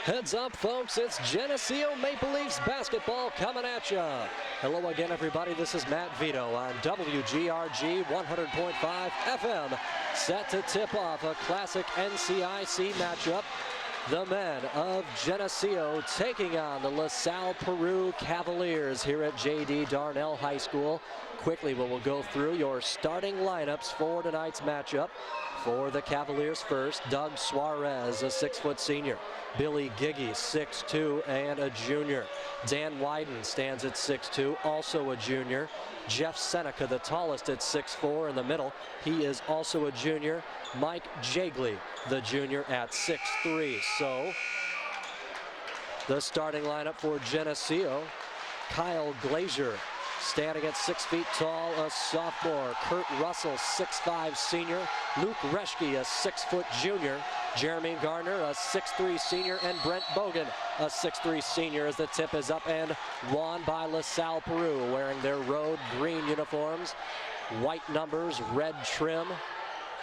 Heads up, folks, it's Geneseo Maple Leafs basketball coming at you. Hello again, everybody. This is Matt Vito on WGRG 100.5 FM. Set to tip off a classic NCIC matchup. The men of Geneseo taking on the LaSalle-Peru Cavaliers here at J.D. Darnell High School. Quickly, we'll go through your starting lineups for tonight's matchup. For the Cavaliers first, Doug Suarez, a 6-foot senior. Billy Giggy, 6'2", and a junior. Dan Wyden stands at 6'2", also a junior. Jeff Seneca, the tallest, at 6'4", in the middle. He is also a junior. Mike Jagley, the junior, at 6'3". So, the starting lineup for Geneseo: Kyle Glazier, standing at 6 feet tall, a sophomore. Kurt Russell, 6'5", senior. Luke Reschke, a 6-foot junior. Jeremy Garner, a 6'3", senior. And Brent Bogan, a 6'3", senior, as the tip is up and won by LaSalle-Peru, wearing their road green uniforms. White numbers, red trim.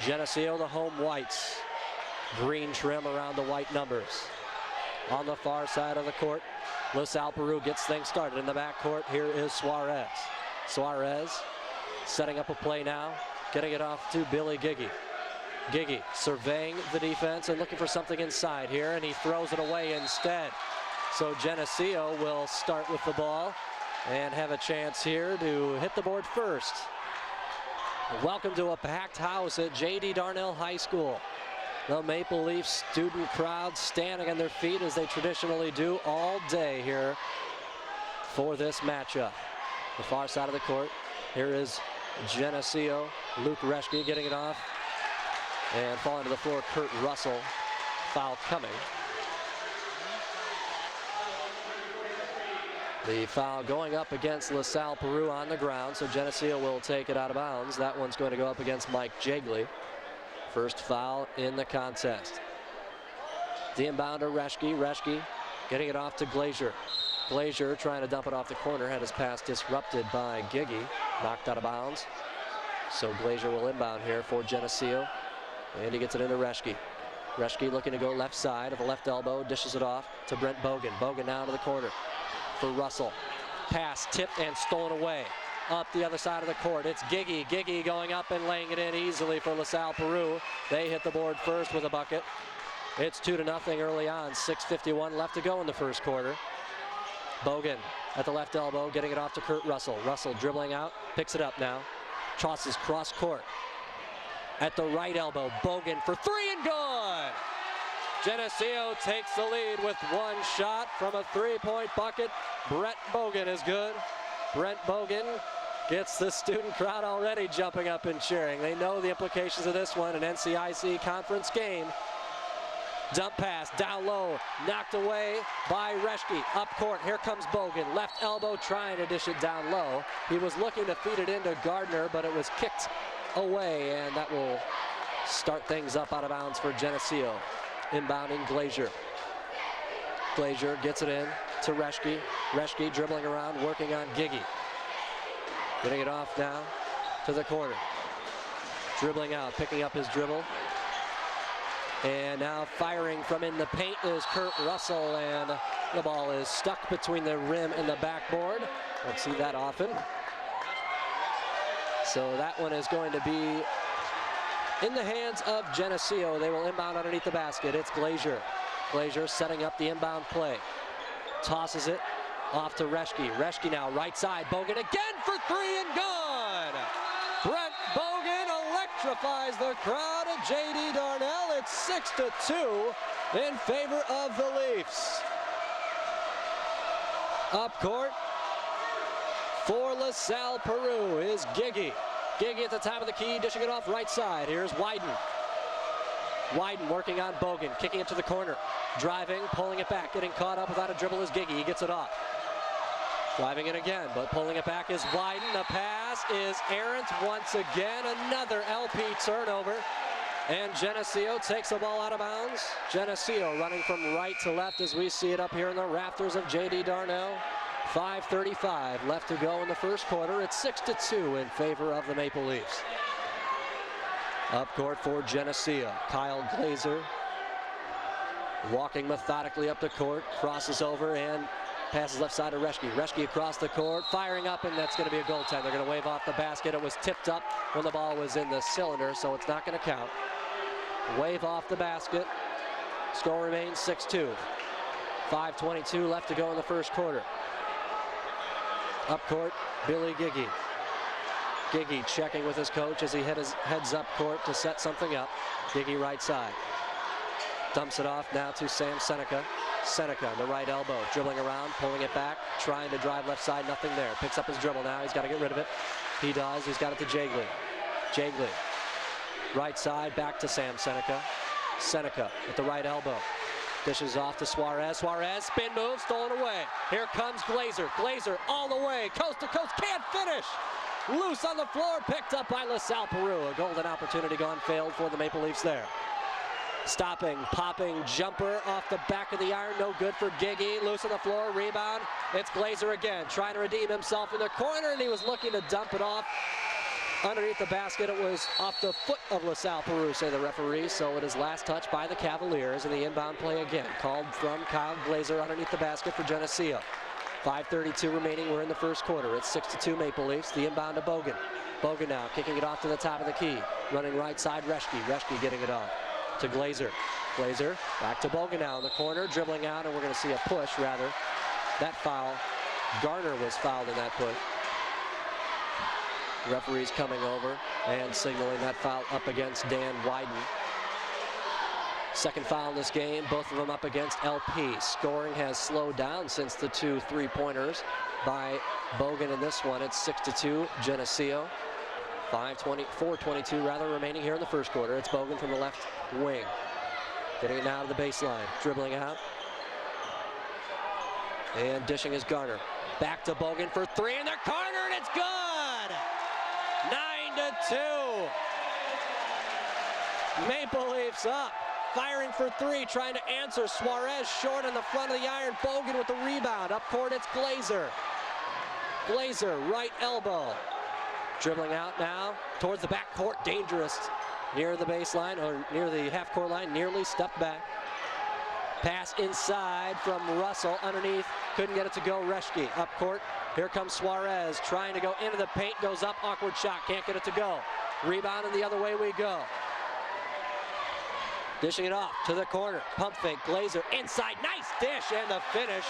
Geneseo, the home whites. Green trim around the white numbers. On the far side of the court, LaSalle-Peru gets things started in the backcourt. Here is Suarez. Suarez setting up a play now, getting it off to Billy Giggy. Giggy surveying the defense and looking for something inside here, and he throws it away instead. So Geneseo will start with the ball and have a chance here to hit the board first. Welcome to a packed house at J.D. Darnell High School. The Maple Leaf student crowd standing on their feet as they traditionally do all day here for this matchup. The far side of the court, here is Geneseo. Luke Reschke getting it off and falling to the floor. Kurt Russell, foul coming. The foul going up against LaSalle-Peru on the ground, so Geneseo will take it out of bounds. That one's going to go up against Mike Jagley. First foul in the contest. The inbounder, Reschke. Reschke getting it off to Glazier. Glazier trying to dump it off the corner, had his pass disrupted by Giggy, knocked out of bounds. So Glazier will inbound here for Geneseo, and he gets it into Reschke. Reschke looking to go left side of the left elbow, dishes it off to Brent Bogan. Bogan down to the corner for Russell. Pass tipped and stolen away. Up the other side of the court, it's Giggy. Giggy going up and laying it in easily for LaSalle-Peru. They hit the board first with a bucket. It's 2-0 early on. 6:51 left to go in the first quarter. Bogan at the left elbow, getting it off to Kurt Russell. Russell dribbling out, picks it up now. Tosses cross court. At the right elbow, Bogan for three and good! Geneseo takes the lead with one shot from a three-point bucket. Brent Bogan is good. Brent Bogan gets the student crowd already jumping up and cheering. They know the implications of this one, an NCIC conference game. Dump pass, down low, knocked away by Reschke. Up court, here comes Bogan. Left elbow trying to dish it down low. He was looking to feed it into Gardner, but it was kicked away, and that will start things up out of bounds for Geneseo. Inbounding Glazier. Glazier gets it in to Reschke. Reschke dribbling around, working on Giggy. Getting it off now to the corner. Dribbling out, picking up his dribble. And now firing from in the paint is Kurt Russell, and the ball is stuck between the rim and the backboard. Don't see that often. So that one is going to be in the hands of Geneseo. They will inbound underneath the basket. It's Glazier. Glazier setting up the inbound play. Tosses it off to Reschke. Reschke now right side. Bogan again for three and good! Brent Bogan electrifies the crowd at J.D. Darnell. It's 6-2 in favor of the Leafs. Up court for LaSalle-Peru is Giggy. Giggy at the top of the key, dishing it off right side. Here's Wyden. Wyden working on Bogan, kicking it to the corner. Driving, pulling it back, getting caught up without a dribble is Giggy. He gets it off. Driving it again, but pulling it back is Wyden. The pass is errant once again. Another LP turnover. And Geneseo takes the ball out of bounds. Geneseo running from right to left as we see it up here in the rafters of J.D. Darnell. 5:35 left to go in the first quarter. It's 6-2 in favor of the Maple Leafs. Up court for Geneseo. Kyle Glazier Walking methodically up the court, crosses over and passes left side to Reschke. Reschke across the court, firing up, and that's going to be a goaltend. They're going to wave off the basket. It was tipped up when the ball was in the cylinder, so it's not going to count. Wave off the basket. Score remains 6-2. 5:22 left to go in the first quarter. Up court, Billy Giggy. Giggy checking with his coach as he heads up court to set something up. Giggy right side. Dumps it off now to Sam Seneca. Seneca on the right elbow, dribbling around, pulling it back, trying to drive left side, nothing there. Picks up his dribble now, he's got to get rid of it. He does, he's got it to Jagley. Jagley, right side, back to Sam Seneca. Seneca at the right elbow. Dishes off to Suarez. Suarez, spin move, stolen away. Here comes Glazer. Glazer all the way, coast to coast, can't finish. Loose on the floor, picked up by LaSalle-Peru. A golden opportunity gone failed for the Maple Leafs there. Stopping, popping, jumper off the back of the iron, no good for Giggy. Loose on the floor, rebound. It's Glazer again, trying to redeem himself in the corner, and he was looking to dump it off underneath the basket. It was off the foot of LaSalle-Peru, say the referee, so it is last touch by the Cavaliers, and the inbound play again, called from Kyle Glazer underneath the basket for Geneseo. 5:32 remaining, we're in the first quarter. It's 6-2 Maple Leafs, the inbound to Bogan. Bogan now, kicking it off to the top of the key. Running right side, Reschke. Reschke getting it off to Glazer. Glazer back to Bogan now in the corner, dribbling out, and we're going to see a push, rather. That foul, Garner was fouled in that push. Referee's coming over and signaling that foul up against Dan Wyden. Second foul in this game, both of them up against LP. Scoring has slowed down since the 2 3-pointers by Bogan in this one. It's 6-2 Geneseo. 4:22 rather remaining here in the first quarter. It's Bogan from the left wing. Getting it now to the baseline, dribbling out. And dishing is Garner. Back to Bogan for three in the corner, and it's good! 9-2. Maple Leafs up. Firing for three, trying to answer. Suarez short on the front of the iron. Bogan with the rebound. Up court, it's Glazer. Glazer, right elbow. Dribbling out now towards the back court, dangerous. Near the baseline, or near the half-court line, nearly stepped back. Pass inside from Russell, underneath, couldn't get it to go. Reschke, up court. Here comes Suarez, trying to go into the paint, goes up, awkward shot, can't get it to go. Rebound, and the other way we go. Dishing it off to the corner, pump fake, Glazer inside, nice dish, and the finish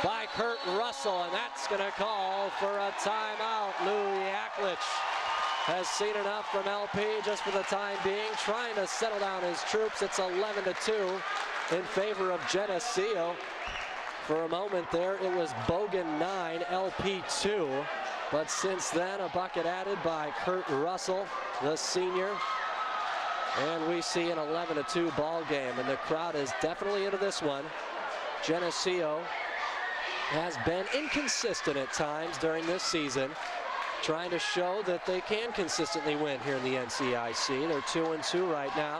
by Kurt Russell, and that's going to call for a timeout. Lou Yaklich has seen enough from LP just for the time being, trying to settle down his troops. It's 11-2 in favor of Geneseo. For a moment there, it was Bogan 9, LP 2, but since then, a bucket added by Kurt Russell, the senior. And we see an 11-2 ball game, and the crowd is definitely into this one. Geneseo has been inconsistent at times during this season, trying to show that they can consistently win here in the NCIC. They're 2-2 right now,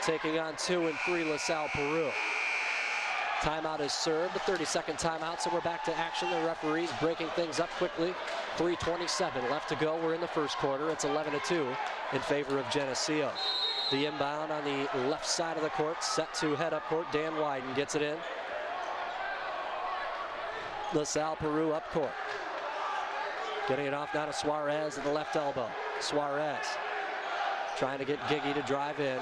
taking on 2-3 LaSalle-Peru. Timeout is served, a 30-second timeout, so we're back to action. The referees breaking things up quickly. 3:27 left to go. We're in the first quarter. It's 11-2 in favor of Geneseo. The inbound on the left side of the court, set to head up court. Dan Wyden gets it in. LaSalle-Peru up court. Getting it off now to Suarez at the left elbow. Suarez trying to get Giggy to drive in.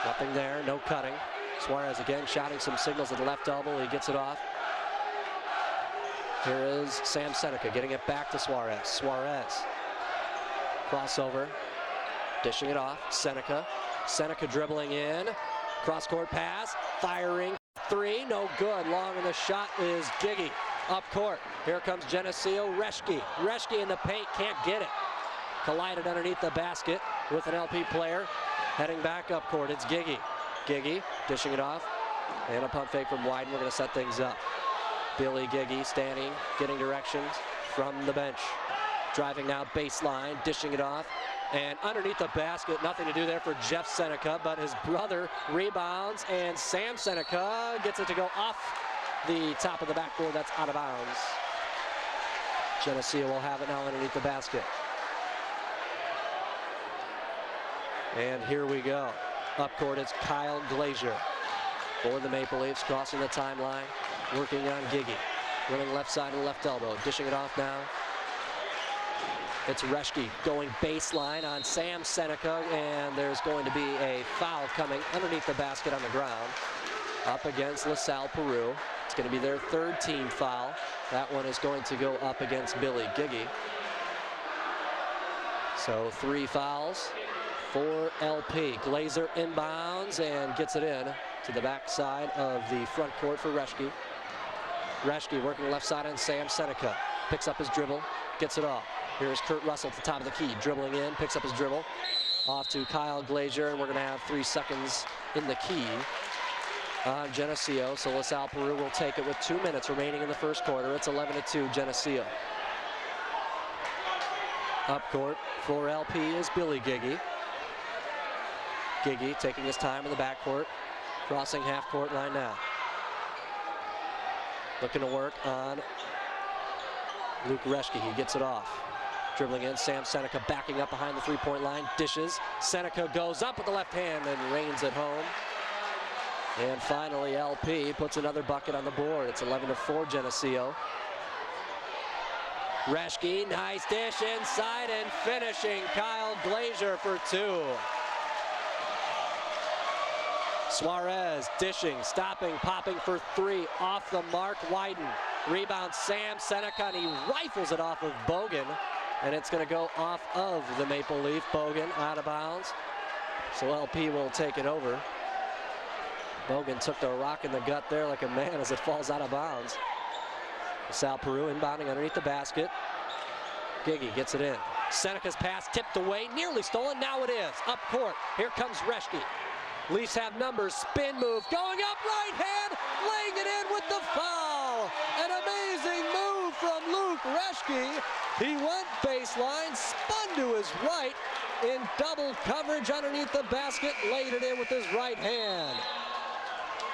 Nothing there, no cutting. Suarez again shouting some signals at the left elbow. He gets it off. Here is Sam Seneca getting it back to Suarez. Suarez. Crossover. Dishing it off. Seneca. Seneca dribbling in. Cross-court pass. Firing. Three. No good. Long, and the shot is Giggy. Up court. Here comes Geneseo. Reschke. Reschke in the paint. Can't get it. Collided underneath the basket with an LP player. Heading back up court. It's Giggy. Giggy dishing it off. And a pump fake from Wyden. We're going to set things up. Billy Giggy standing, getting directions from the bench. Driving now baseline, dishing it off. And underneath the basket, nothing to do there for Jeff Seneca, but his brother rebounds, and Sam Seneca gets it to go off the top of the backboard. That's out of bounds. Geneseo will have it now underneath the basket. And here we go. Up court, it's Kyle Glazer. for the Maple Leafs, crossing the timeline, working on Gigi. Running left side and left elbow, dishing it off now. It's Reschke going baseline on Sam Seneca, and there's going to be a foul coming underneath the basket on the ground up against LaSalle-Peru. It's going to be their third team foul. That one is going to go up against Billy Gigi. So 3 fouls for LP. Glazer inbounds and gets it in to the backside of the front court for Reschke. Reschke working left side on Sam Seneca. Picks up his dribble, gets it off. Here's Kurt Russell at the top of the key, dribbling in, picks up his dribble. Off to Kyle Glazer, and we're going to have 3 seconds in the key on Geneseo. So LaSalle-Peru will take it with 2 minutes remaining in the first quarter. It's 11-2 Geneseo. Up court for LP is Billy Gigi. Gigi taking his time in the backcourt, crossing half-court line now. Looking to work on Luke Reschke. He gets it off. Dribbling in, Sam Seneca backing up behind the three-point line, dishes. Seneca goes up with the left hand and reigns it home. And finally, LP puts another bucket on the board. It's 11-4 Geneseo. Reschke, nice dish inside and finishing. Kyle Glazer for 2. Suarez dishing, stopping, popping for 3. Off the mark, Wyden. Rebound, Sam Seneca, and he rifles it off of Bogan. And it's going to go off of the Maple Leaf. Bogan out of bounds. So LP will take it over. Bogan took the rock in the gut there like a man as it falls out of bounds. LaSalle-Peru inbounding underneath the basket. Gigi gets it in. Seneca's pass tipped away, nearly stolen. Now it is. Up court. Here comes Reschke. Leafs have numbers. Spin move. Going up right hand. Laying it in with the foul. An amazing move from Luke Reschke. He went baseline, spun to his right in double coverage underneath the basket. Laid it in with his right hand.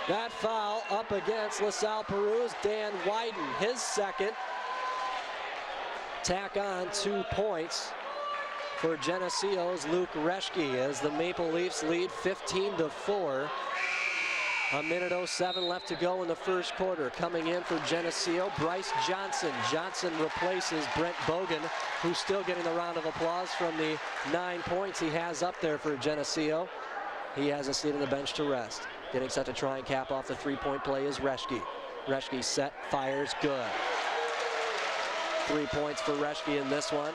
That foul up against LaSalle-Peru's Dan Wyden, his second. Tack on 2 points for Geneseo's Luke Reschke as the Maple Leafs lead 15-4. 1:07 left to go in the first quarter. Coming in for Geneseo, Bryce Johnson. Johnson replaces Brent Bogan, who's still getting the round of applause from the 9 points he has up there for Geneseo. He has a seat on the bench to rest. Getting set to try and cap off the 3-point play is Reschke. Reschke set, fires, good. 3 points for Reschke in this one.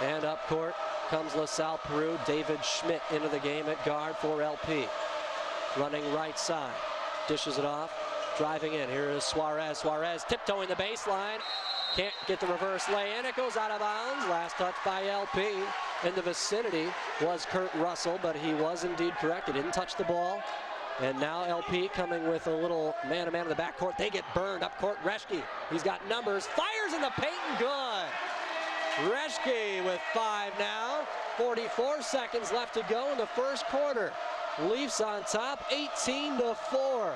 And up court comes LaSalle-Peru. David Schmidt into the game at guard for LP. Running right side, dishes it off, driving in. Here is Suarez. Suarez tiptoeing the baseline. Can't get the reverse lay in. It goes out of bounds. Last touch by LP. In the vicinity was Kurt Russell, but he was indeed correct. He didn't touch the ball. And now LP coming with a little man-to-man in the backcourt. They get burned up court. Reschke, he's got numbers. Fires in the paint and good. Reschke with 5 now. 44 seconds left to go in the first quarter. Leafs on top, 18-4.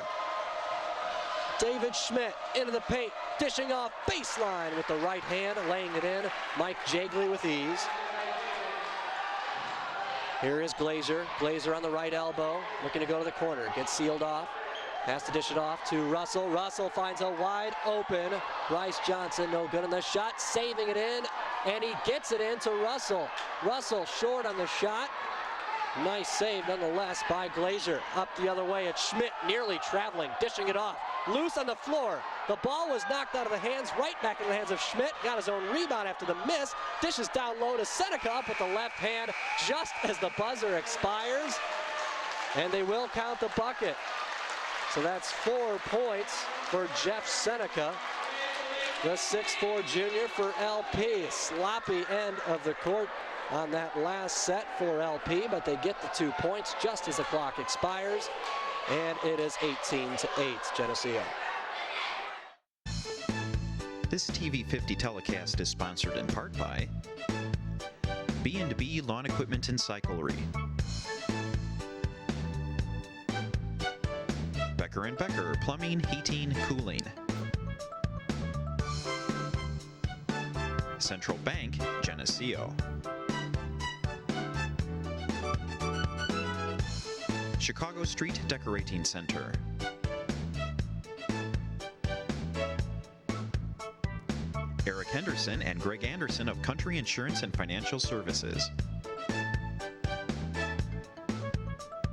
David Schmidt into the paint, dishing off baseline with the right hand, laying it in. Mike Jagley with ease. Here is Glazer. Glazer on the right elbow, looking to go to the corner. Gets sealed off. Has to dish it off to Russell. Russell finds a wide open Bryce Johnson. No good on the shot. Saving it in, and he gets it in to Russell. Russell short on the shot. Nice save nonetheless by Glazer. Up the other way, it's Schmidt nearly traveling, dishing it off. Loose on the floor. The ball was knocked out of the hands, right back in the hands of Schmidt. Got his own rebound after the miss. Dishes down low to Seneca up with the left hand just as the buzzer expires. And they will count the bucket. So that's 4 points for Jeff Seneca. The 6'4" junior for LP. Sloppy end of the court on that last set for LP, but they get the 2 points just as the clock expires, and it is 18-8 Geneseo. This TV 50 telecast is sponsored in part by B&B Lawn Equipment and Cyclery, Becker & Becker Plumbing, Heating, Cooling, Central Bank, Geneseo, Chicago Street Decorating Center. Eric Henderson and Greg Anderson of Country Insurance and Financial Services.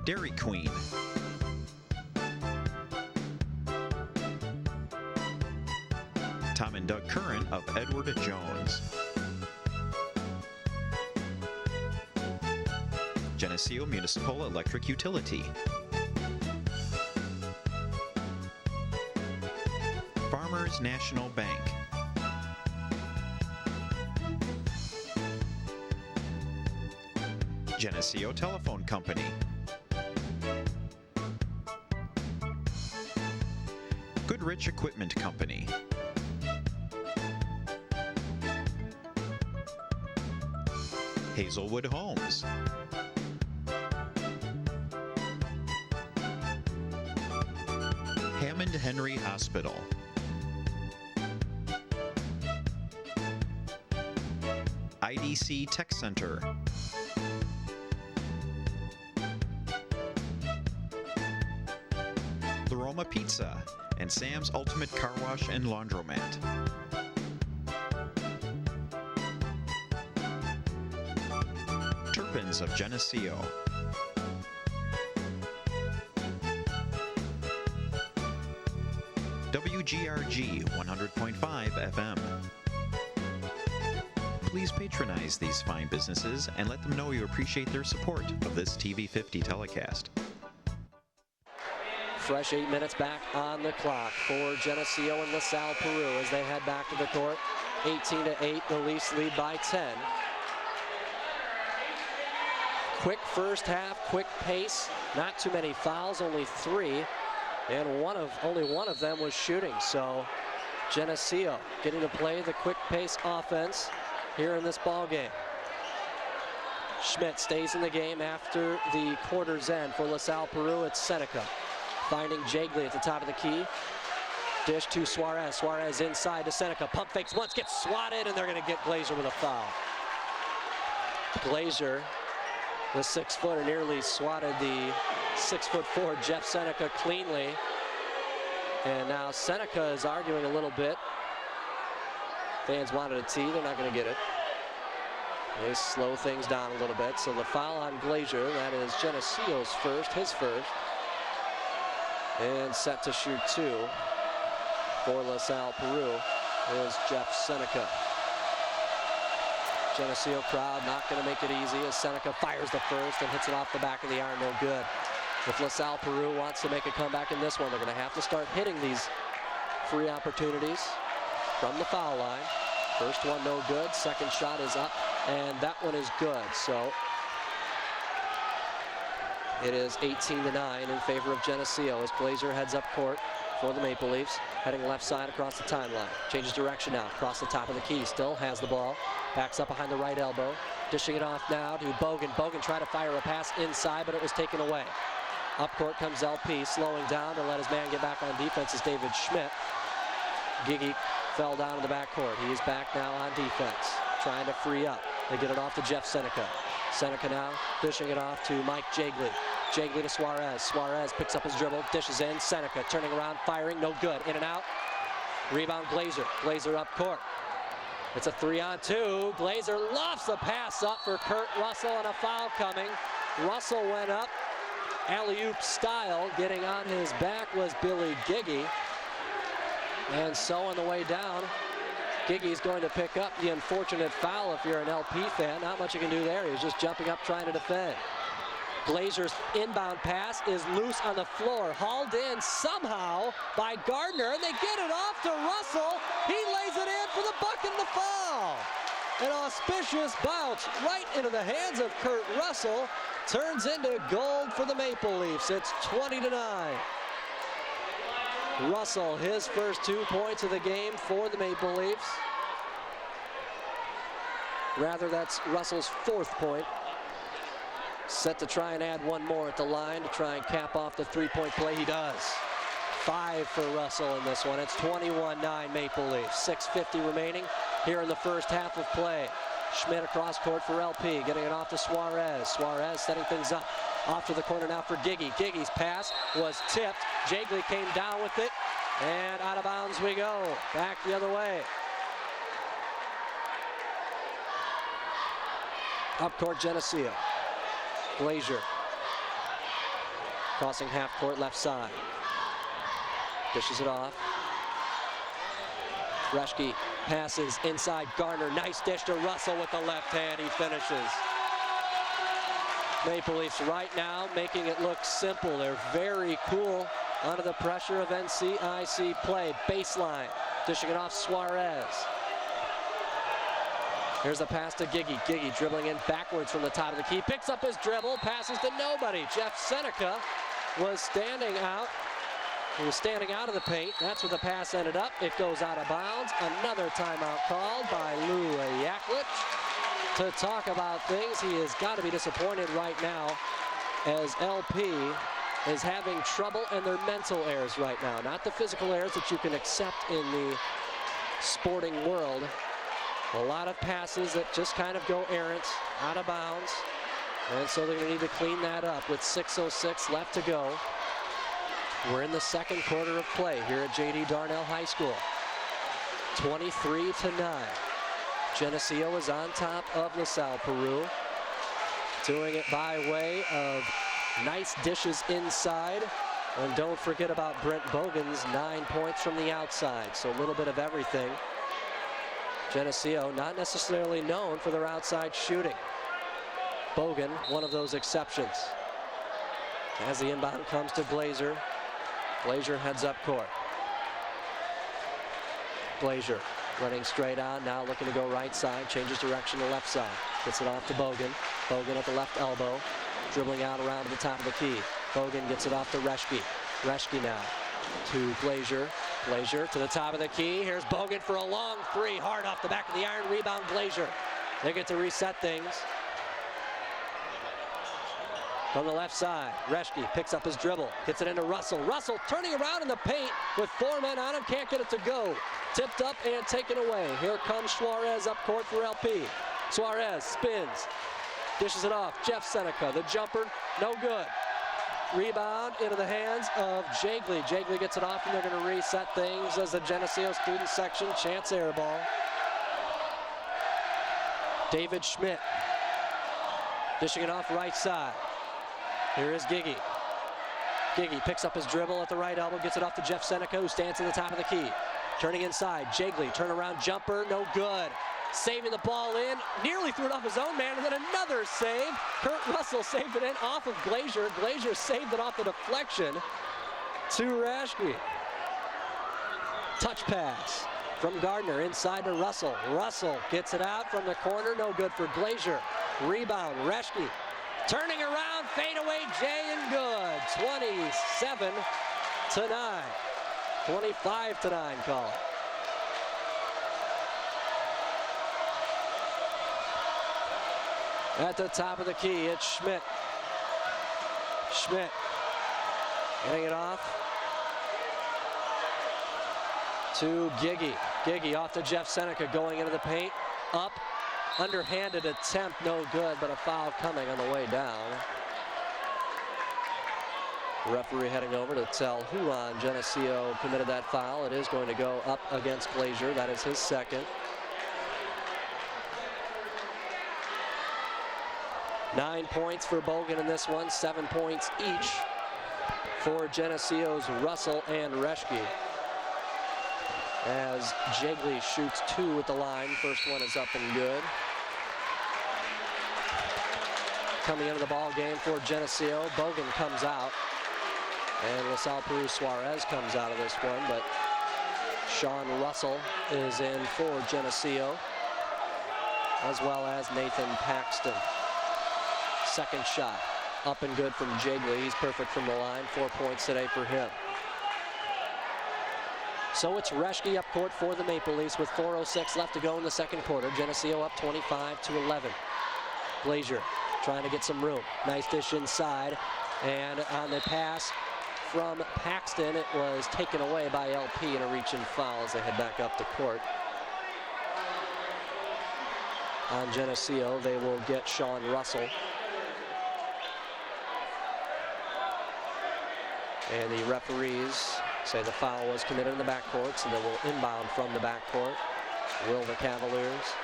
Dairy Queen. Tom and Doug Curran of Edward Jones. Geneseo Municipal Electric Utility. Farmers National Bank. Geneseo Telephone Company. Goodrich Equipment Company. Hazelwood Homes. Hammond Henry Hospital. IDC Tech Center. The Roma Pizza and Sam's Ultimate Car Wash and Laundromat. Turpins of Geneseo. WGRG 100.5 FM. Please patronize these fine businesses and let them know you appreciate their support of this TV50 telecast. Fresh 8 minutes back on the clock for Geneseo and LaSalle-Peru as they head back to the court. 18-8, the Leafs lead by 10. Quick first half, quick pace, not too many fouls, only 3. And only one of them was shooting. So Geneseo getting to play the quick pace offense here in this ball game. Schmidt stays in the game after the quarter's end. For LaSalle-Peru, it's Seneca finding Jagley at the top of the key. Dish to Suarez. Suarez inside to Seneca. Pump fakes once, gets swatted, and they're going to get Glazer with a foul. Glazer, the 6-footer, nearly swatted the 6'4" Jeff Seneca cleanly. And now Seneca is arguing a little bit. Fans wanted a tee, they're not going to get it. They slow things down a little bit. So the foul on Glazer, that is Geneseo's first, his first. And set to shoot 2 for LaSalle-Peru is Jeff Seneca. Geneseo crowd not going to make it easy as Seneca fires the first and hits it off the back of the iron, no good. If LaSalle-Peru wants to make a comeback in this one, they're going to have to start hitting these free opportunities from the foul line. First one no good, second shot is up, and that one is good. So it is 18-9 in favor of Geneseo as Glazer heads up court for the Maple Leafs, heading left side across the timeline. Changes direction now, across the top of the key, still has the ball. Backs up behind the right elbow, dishing it off now to Bogan. Bogan tried to fire a pass inside, but it was taken away. Up court comes LP, slowing down to let his man get back on defense is David Schmidt. Gigi fell down in the backcourt. He is back now on defense, trying to free up. They get it off to Jeff Seneca. Seneca now dishing it off to Mike Jagley. Jagley to Suarez. Suarez picks up his dribble, dishes in. Seneca turning around, firing, no good. In and out. Rebound Glazer. Glazer up court. It's a 3-on-2. Glazer lofts a pass up for Kurt Russell and a foul coming. Russell went up, alley-oop style. Getting on his back was Billy Gigi. And so on the way down, Gigi's going to pick up the unfortunate foul if you're an LP fan. Not much you can do there. He was just jumping up trying to defend. Glazer's inbound pass is loose on the floor, hauled in somehow by Gardner, and they get it off to Russell. He lays it in for the bucket and the foul. An auspicious bounce right into the hands of Kurt Russell turns into gold for the Maple Leafs. It's 20-9. Russell, his first 2 points of the game for the Maple Leafs. Rather, that's Russell's 4th point. Set to try and add one more at the line to try and cap off the 3-point play. He does. 5 for Russell in this one. It's 21-9 Maple Leafs. 6:50 remaining here in the first half of play. Schmidt across court for LP, getting it off to Suarez. Suarez setting things up. Off to the corner now for Giggy. Giggy's pass was tipped. Jagley came down with it, and out of bounds we go. Back the other way. Up court, Geneseo. Glazier. Crossing half court, left side. Dishes it off. Reschke passes inside Garner. Nice dish to Russell with the left hand. He finishes. Maple Leafs right now making it look simple. They're very cool under the pressure of NCIC play. Baseline. Dishing it off Suarez. Here's a pass to Giggy. Giggy dribbling in backwards from the top of the key. Picks up his dribble. Passes to nobody. Jeff Seneca was standing out. He was standing out of the paint. That's where the pass ended up. It goes out of bounds. Another timeout called by Lou Yaklich. To talk about things, he has got to be disappointed right now as LP is having trouble and their mental errors right now. Not the physical errors that you can accept in the sporting world. A lot of passes that just kind of go errant, out of bounds. And so they're going to need to clean that up with 6:06 left to go. We're in the second quarter of play here at J.D. Darnell High School. 23-9. Geneseo is on top of LaSalle-Peru. Doing it by way of nice dishes inside. And don't forget about Brent Bogan's 9 points from the outside. So a little bit of everything. Geneseo not necessarily known for their outside shooting. Bogan, one of those exceptions. As the inbound comes to Glazier. Glazier heads up court. Glazier running straight on, now looking to go right side, changes direction to left side. Gets it off to Bogan. Bogan at the left elbow, dribbling out around to the top of the key. Bogan gets it off to Reschke. Reschke now to Glazier. Glazier to the top of the key. Here's Bogan for a long three, hard off the back of the iron. Rebound Glazier. They get to reset things. From the left side, Reschke picks up his dribble, gets it into Russell. Russell turning around in the paint with 4 men on him, can't get it to go. Tipped up and taken away. Here comes Suarez up court for LP. Suarez spins, dishes it off. Jeff Seneca, the jumper, no good. Rebound into the hands of Jagley. Jagley gets it off, and they're going to reset things as the Geneseo student section. Chance air ball. David Schmidt dishing it off right side. Here is Giggy. Giggy picks up his dribble at the right elbow, gets it off to Jeff Seneca, who stands in the top of the key. Turning inside, Jagley, turnaround jumper, no good. Saving the ball in, nearly threw it off his own man, and then another save. Kurt Russell saved it in off of Glazier. Glazier saved it off the deflection to Reschke. Touch pass from Gardner inside to Russell. Russell gets it out from the corner, no good for Glazier. Rebound, Reschke. Turning around, fade away, Jay, and good. 27-9. 25-9 call. At the top of the key, it's Schmidt. Schmidt getting it off to Giggy. Giggy off to Jeff Seneca, going into the paint. Up, underhanded attempt, no good, but a foul coming on the way down. Referee heading over to tell Huron Geneseo committed that foul. It is going to go up against Glazier. That is his second. 9 points for Bogan in this one, 7 points each for Geneseo's Russell and Reschke. As Jagley shoots 2 at the line, first one is up and good. Coming into the ball game for Geneseo, Bogan comes out, and LaSalle-Peru Suarez comes out of this one, but Sean Russell is in for Geneseo, as well as Nathan Paxton. Second shot, up and good from Jagley. He's perfect from the line, 4 points today for him. So it's Reschke up court for the Maple Leafs with 4:06 left to go in the second quarter. Geneseo up 25-11. Glazier trying to get some room. Nice dish inside, and on the pass from Paxton, it was taken away by LP in a reach and foul as they head back up to court. On Geneseo, they will get Sean Russell. And the referees say the foul was committed in the backcourt, so they will inbound from the backcourt. Will the Cavaliers.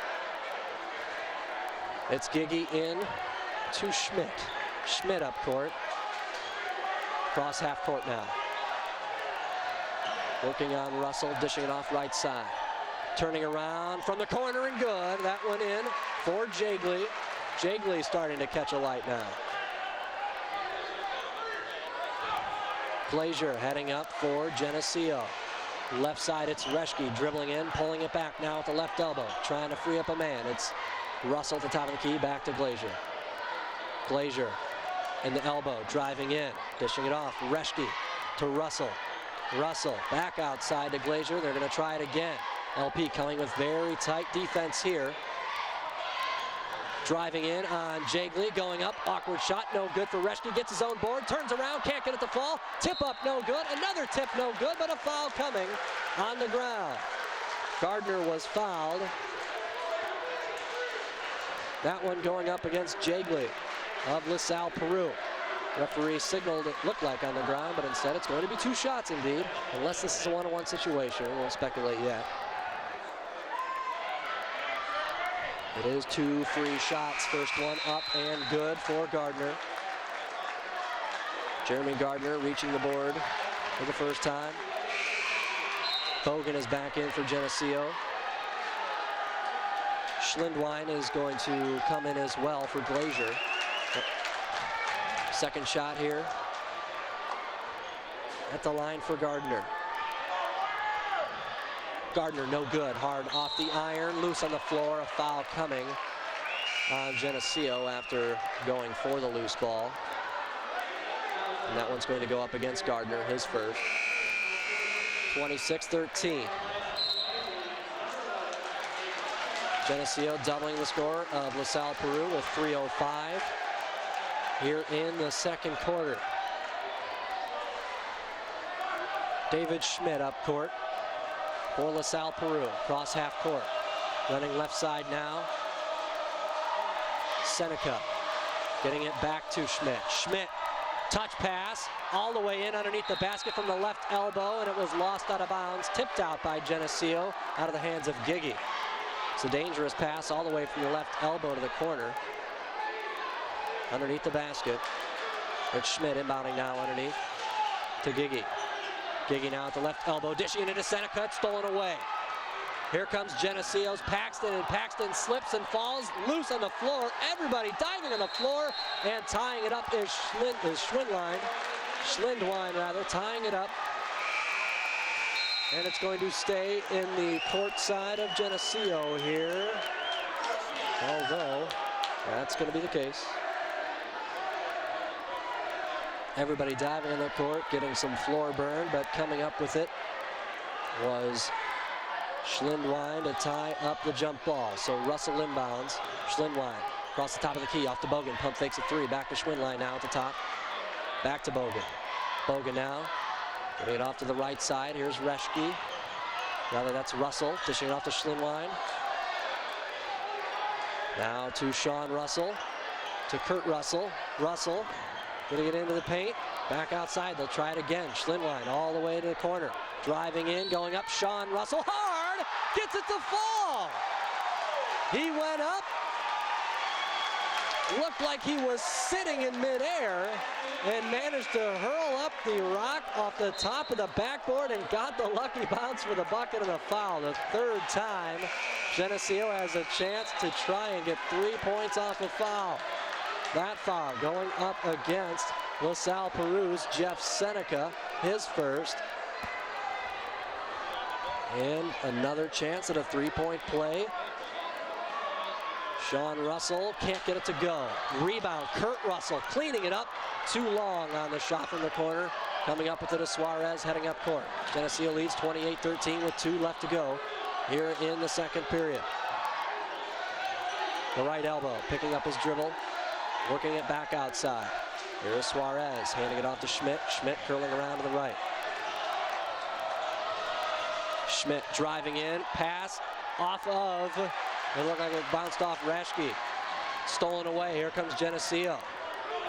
It's Giggy in to Schmidt. Schmidt up court. Cross half court now. Working on Russell, dishing it off right side. Turning around from the corner and good. That one in for Jagley. Jagley starting to catch a light now. Glazier heading up for Geneseo. Left side, it's Reschke dribbling in, pulling it back now with the left elbow, trying to free up a man. It's Russell at the top of the key, back to Glazier. Glazier in the elbow, driving in, dishing it off. Reschke to Russell. Russell back outside to Glazier. They're going to try it again. LP coming with very tight defense here. Driving in on Jagley, going up, awkward shot, no good for Reschke, gets his own board, turns around, can't get it to fall, tip up, no good, another tip, no good, but a foul coming on the ground. Gardner was fouled. That one going up against Jagley of LaSalle-Peru. Referee signaled it looked like on the ground, but instead it's going to be 2 shots indeed, unless this is a one-on-one situation. We won't speculate yet. It is 2 free shots. First one up and good for Gardner. Jeremy Gardner reaching the board for the first time. Bogan is back in for Geneseo. Schlindwein is going to come in as well for Glazier. Second shot here at the line for Gardner. Gardner no good, hard off the iron, loose on the floor, a foul coming on Geneseo after going for the loose ball. And that one's going to go up against Gardner, his first. 26-13. Geneseo doubling the score of LaSalle-Peru with 3:05 here in the second quarter. David Schmidt up court for LaSalle-Peru, cross half court. Running left side now. Seneca getting it back to Schmidt. Schmidt, touch pass, all the way in underneath the basket from the left elbow, and it was lost out of bounds, tipped out by Geneseo, out of the hands of Giggy. It's a dangerous pass all the way from the left elbow to the corner. Underneath the basket. It's Schmidt inbounding now underneath to Giggy. Giggy now at the left elbow, dishing it into Seneca, it's stolen away. Here comes Geneseo's Paxton, and Paxton slips and falls loose on the floor. Everybody diving on the floor, and tying it up is Schlindwein, tying it up. And it's going to stay in the court side of Geneseo here, although that's going to be the case. Everybody diving on the court, getting some floor burn, but coming up with it was Schlindwein to tie up the jump ball. So Russell inbounds. Schlindwein across the top of the key, off to Bogan. Pump fakes a 3. Back to Schlindwein now at the top. Back to Bogan. Bogan now getting it off to the right side. Here's Reschke. Rather, that's Russell dishing it off to Schlindwein. Now to Sean Russell. To Kurt Russell. Russell getting it into the paint. Back outside. They'll try it again. Schlindwein all the way to the corner. Driving in, going up. Sean Russell hard. Gets it to fall. He went up. Looked like he was sitting in midair and managed to hurl up the rock off the top of the backboard and got the lucky bounce for the bucket and the foul. The third time Geneseo has a chance to try and get 3 points off a foul. That foul going up against LaSalle-Peru's Jeff Seneca, his first. And another chance at a 3-point play. Sean Russell can't get it to go. Rebound, Kurt Russell cleaning it up. Too long on the shot from the corner. Coming up with it is Suarez heading up court. Geneseo leads 28-13 with 2 left to go here in the second period. The right elbow picking up his dribble, working it back outside. Here's Suarez handing it off to Schmidt. Schmidt curling around to the right. Schmidt driving in, pass off of, it looked like it bounced off Reschke. Stolen away, here comes Geneseo.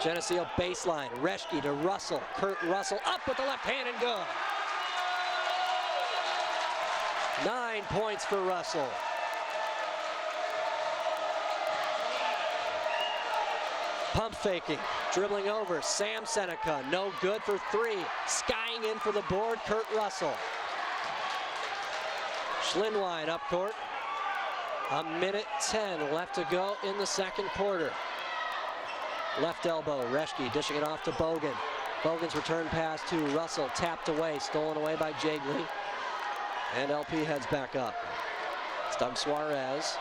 Geneseo baseline. Reschke to Russell. Kurt Russell up with the left hand and good. 9 points for Russell. Pump faking, dribbling over, Sam Seneca, no good for 3. Skying in for the board, Kurt Russell. Schlinwine up court. 1:10 left to go in the second quarter. Left elbow, Reschke dishing it off to Bogan. Bogan's return pass to Russell, tapped away, stolen away by Jiggly. And LP heads back up. It's Doug Suarez.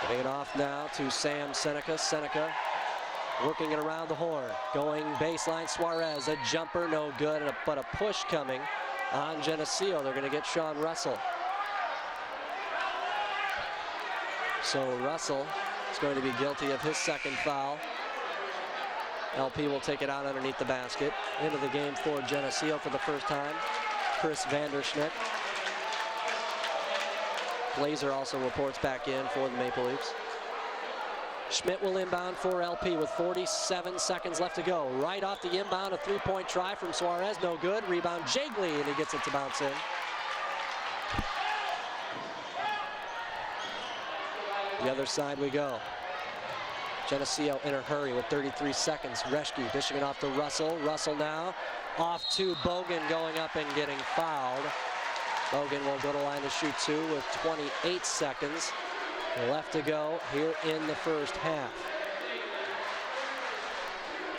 Giving it off now to Sam Seneca. Seneca working it around the horn. Going baseline, Suarez, a jumper, no good, but a push coming on Geneseo. They're going to get Sean Russell. So Russell is going to be guilty of his second foul. LP will take it out underneath the basket. Into the game for Geneseo for the first time, Chris Vanderschnick. Glazer also reports back in for the Maple Leafs. Schmidt will inbound for LP with 47 seconds left to go. Right off the inbound, a three-point try from Suarez, no good. Rebound Jiggly, and he gets it to bounce in. The other side we go. Geneseo in a hurry with 33 seconds. Reschke dishing it off to Russell. Russell now off to Bogan, going up and getting fouled. Bogan will go to line to shoot 2 with 28 seconds left to go here in the first half.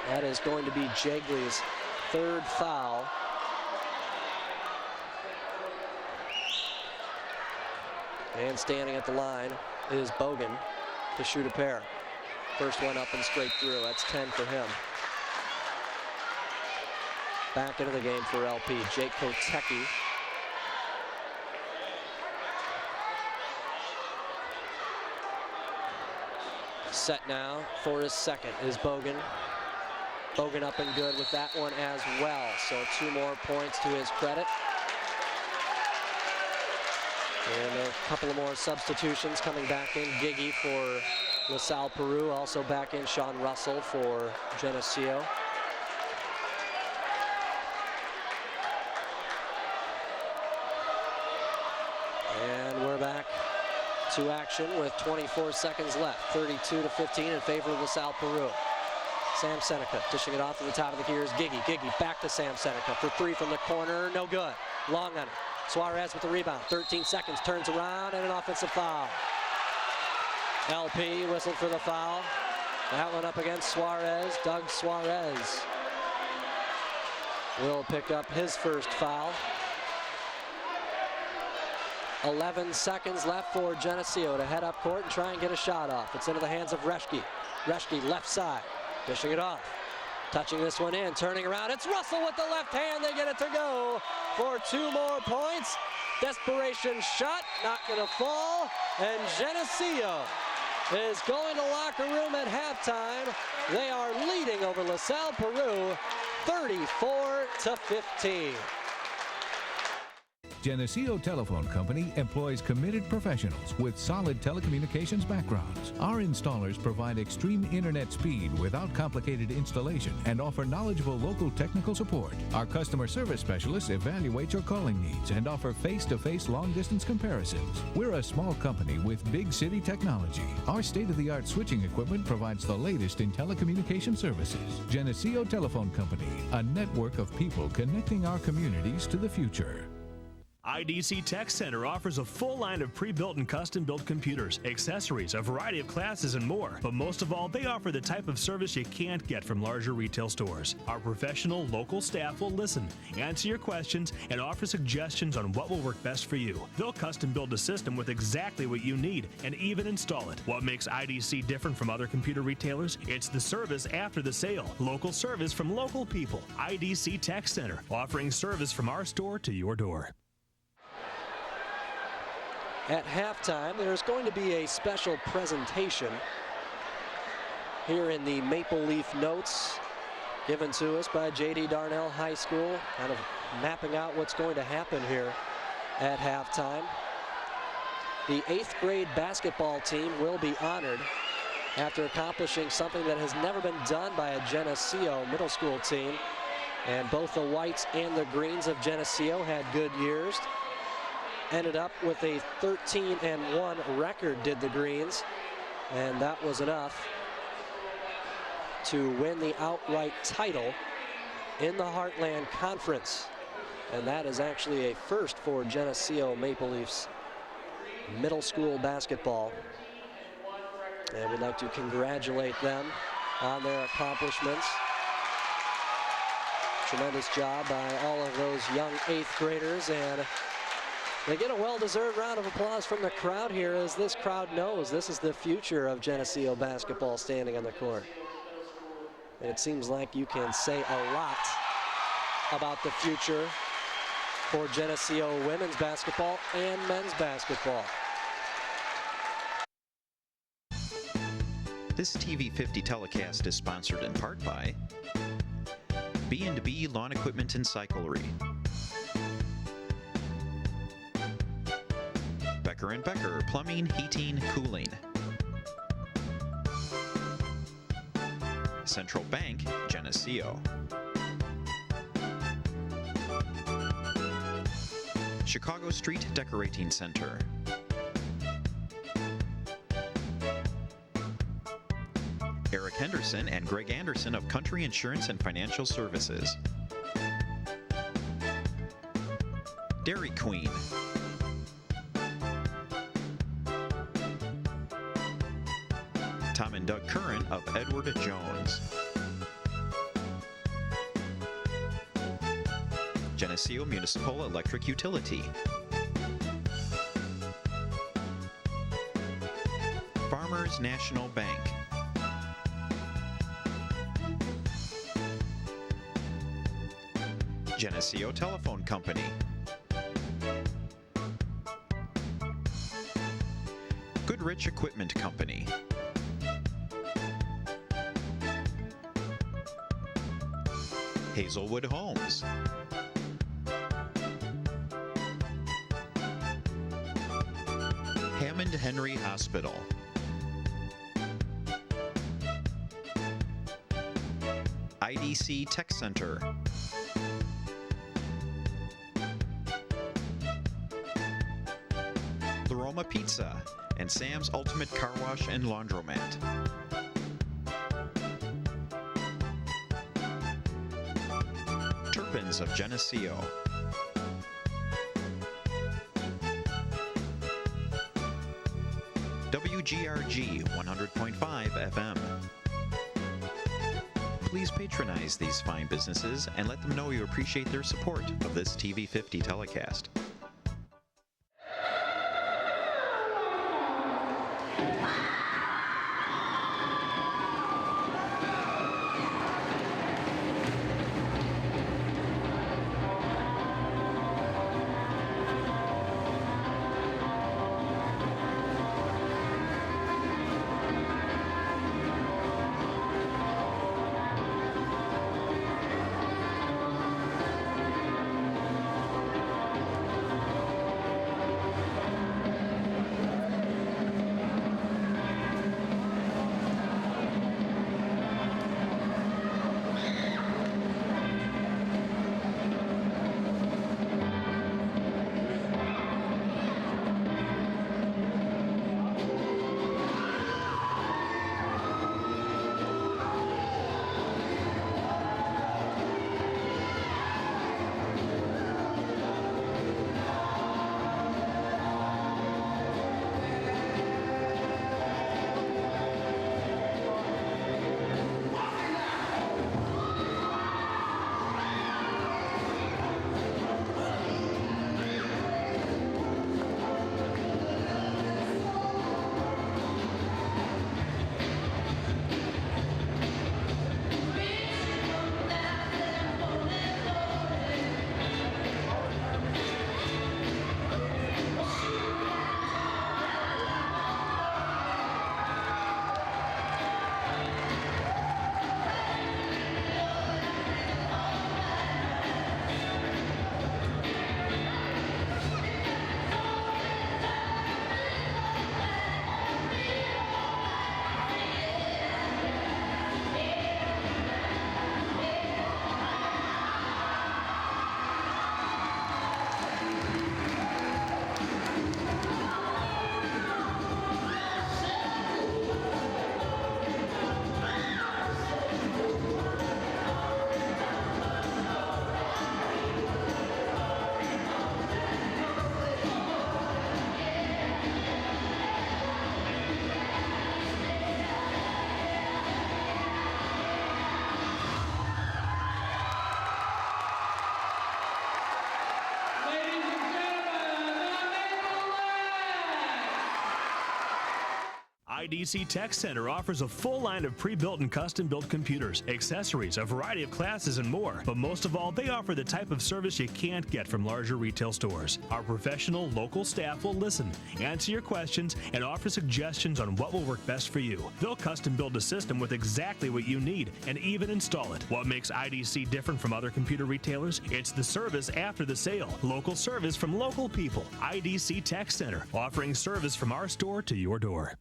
That is going to be Jiggly's third foul. And standing at the line is Bogan to shoot a pair. First one up and straight through. That's 10 for him. Back into the game for LP, Jake Kotecki. Set now for his second is Bogan. Bogan up and good with that one as well. So 2 more points to his credit. And a couple of more substitutions coming back in. Giggy for LaSalle-Peru. Also back in Sean Russell for Geneseo. And we're back to action with 24 seconds left. 32-15 in favor of LaSalle-Peru. Sam Seneca dishing it off to the top of the gears. Giggy back to Sam Seneca for 3 from the corner. No good. Long on it. Suarez with the rebound. 13 seconds. Turns around and an offensive foul. LP whistled for the foul. That one up against Suarez. Doug Suarez will pick up his first foul. 11 seconds left for Geneseo to head up court and try and get a shot off. It's into the hands of Reschke. Reschke left side, dishing it off. Touching this one in, turning around. It's Russell with the left hand. They get it to go for 2 more points. Desperation shot, not gonna fall. And Geneseo is going to locker room at halftime. They are leading over LaSalle-Peru 34-15. Geneseo Telephone Company employs committed professionals with solid telecommunications backgrounds. Our installers provide extreme internet speed without complicated installation and offer knowledgeable local technical support. Our customer service specialists evaluate your calling needs and offer face-to-face long-distance comparisons. We're a small company with big city technology. Our state-of-the-art switching equipment provides the latest in telecommunication services. Geneseo Telephone Company, a network of people connecting our communities to the future. IDC Tech Center offers a full line of pre-built and custom-built computers, accessories, a variety of classes, and more. But most of all, they offer the type of service you can't get from larger retail stores. Our professional, local staff will listen, answer your questions, and offer suggestions on what will work best for you. They'll custom-build a system with exactly what you need and even install it. What makes IDC different from other computer retailers? It's the service after the sale. Local service from local people. IDC Tech Center, offering service from our store to your door. At halftime, there's going to be a special presentation here in the Maple Leaf Notes given to us by J.D. Darnell High School, kind of mapping out what's going to happen here at halftime. The 8th grade basketball team will be honored after accomplishing something that has never been done by a Geneseo middle school team. And both the whites and the greens of Geneseo had good years. Ended up with a 13-1 record, did the greens. And that was enough to win the outright title in the Heartland Conference. And that is actually a first for Geneseo Maple Leafs middle school basketball. And we'd like to congratulate them on their accomplishments. Tremendous job by all of those young 8th graders, and they get a well-deserved round of applause from the crowd here, as this crowd knows this is the future of Geneseo basketball standing on the court. And it seems like you can say a lot about the future for Geneseo women's basketball and men's basketball. This TV 50 telecast is sponsored in part by B&B Lawn Equipment and Cyclery, Becker & Becker Plumbing, Heating, Cooling, Central Bank, Geneseo, Chicago Street Decorating Center, Eric Henderson and Greg Anderson of Country Insurance and Financial Services, Dairy Queen, Tom and Doug Curran of Edward Jones, Geneseo Municipal Electric Utility, Farmers National Bank, Geneseo Telephone Company, Goodrich Equipment Company, Hazelwood Homes, Hammond Henry Hospital, IDC Tech Center, La Roma Pizza, and Sam's Ultimate Car Wash and Laundromat. Turpins of Geneseo. WGRG 100.5 FM. Please patronize these fine businesses and let them know you appreciate their support of this TV 50 telecast. IDC Tech Center offers a full line of pre-built and custom-built computers, accessories, a variety of classes, and more. But most of all, they offer the type of service you can't get from larger retail stores. Our professional, local staff will listen, answer your questions, and offer suggestions on what will work best for you. They'll custom build a system with exactly what you need and even install it. What makes IDC different from other computer retailers? It's the service after the sale. Local service from local people. IDC Tech Center, offering service from our store to your door.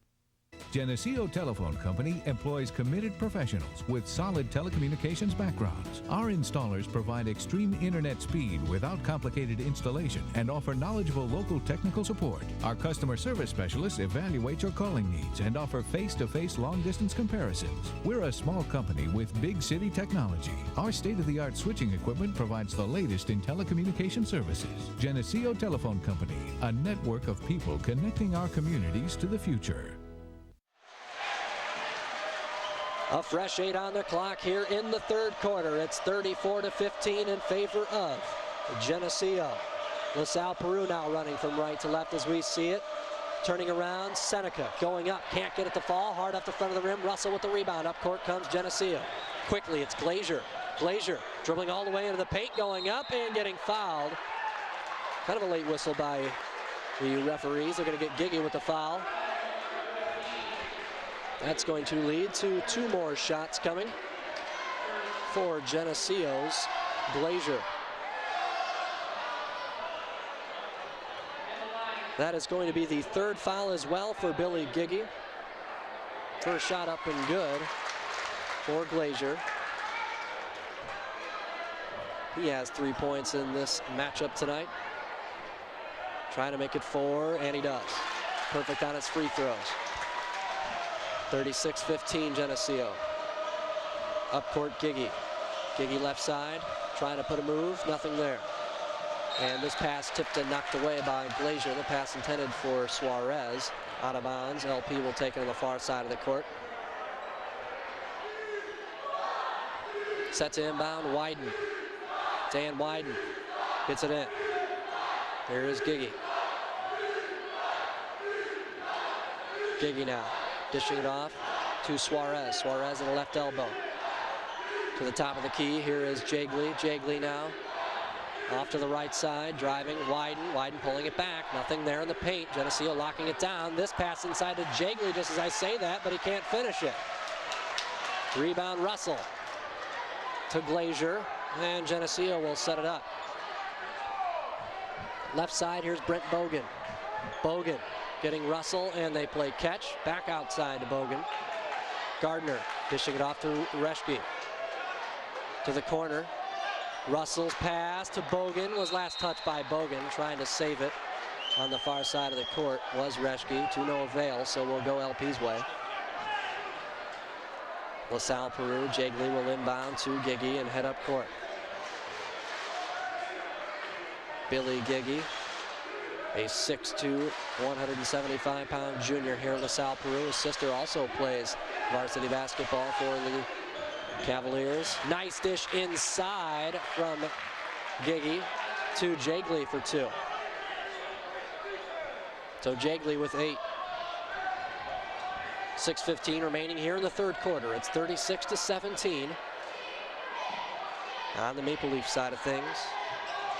Geneseo Telephone Company employs committed professionals with solid telecommunications backgrounds. Our installers provide extreme internet speed without complicated installation and offer knowledgeable local technical support. Our customer service specialists evaluate your calling needs and offer face-to-face long-distance comparisons. We're a small company with big city technology. Our state-of-the-art switching equipment provides the latest in telecommunication services. Geneseo Telephone Company, a network of people connecting our communities to the future. A fresh 8 on the clock here in the third quarter. It's 34-15 in favor of Geneseo. LaSalle-Peru now running from right to left as we see it. Turning around, Seneca going up, can't get it to fall, hard off the front of the rim. Russell with the rebound, up court comes Geneseo. Quickly, it's Glazier. Glazier dribbling all the way into the paint, going up and getting fouled. Kind of a late whistle by the referees. They're going to get Giggy with the foul. That's going to lead to 2 more shots coming for Geneseo's Glazier. That is going to be the 3rd foul as well for Billy Giggy. First shot up and good for Glazier. He has 3 points in this matchup tonight. Trying to make it 4, and he does. Perfect on his free throws. 36-15 Geneseo. Up court Giggy. Giggy left side, trying to put a move, nothing there. And this pass tipped and knocked away by Glazier. The pass intended for Suarez. Out of bounds. LP will take it on the far side of the court. Set to inbound, Wyden. Dan Wyden gets it in. Here is Giggy. Giggy now. Dishing it off to Suarez. Suarez at the left elbow. To the top of the key, here is Jagley. Jagley now off to the right side, driving, Wyden. Wyden pulling it back. Nothing there in the paint. Geneseo locking it down. This pass inside to Jagley just as I say that, but he can't finish it. Rebound Russell to Glazier, and Geneseo will set it up. Left side, here's Brent Bogan. Bogan getting Russell, and they play catch. Back outside to Bogan. Gardner dishing it off to Reschke. To the corner. Russell's pass to Bogan was last touched by Bogan, trying to save it on the far side of the court was Reschke, to no avail, so we'll go LP's way. LaSalle-Peru, Jagley will inbound to Giggy and head up court. Billy Giggy, a 6'2", 175-pound junior here at LaSalle-Peru. His sister also plays varsity basketball for the Cavaliers. Nice dish inside from Giggy to Jagley for 2. So Jagley with 8. 6:15 remaining here in the third quarter. It's 36-17 on the Maple Leaf side of things.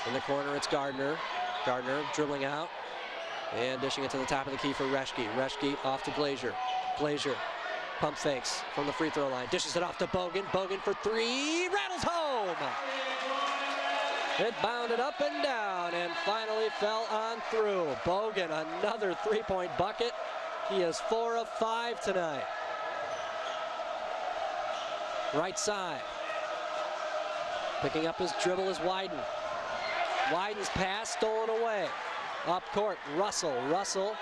In the corner, it's Gardner. Gardner dribbling out and dishing it to the top of the key for Reschke. Reschke off to Glazier. Glazier pump fakes from the free throw line. Dishes it off to Bogan. Bogan for 3. Rattles home. It bounded up and down and finally fell on through. Bogan, another 3-point bucket. He is 4 of 5 tonight. Right side. Picking up his dribble is Wyden. Wyden's pass stolen away. Up court, Russell. Russell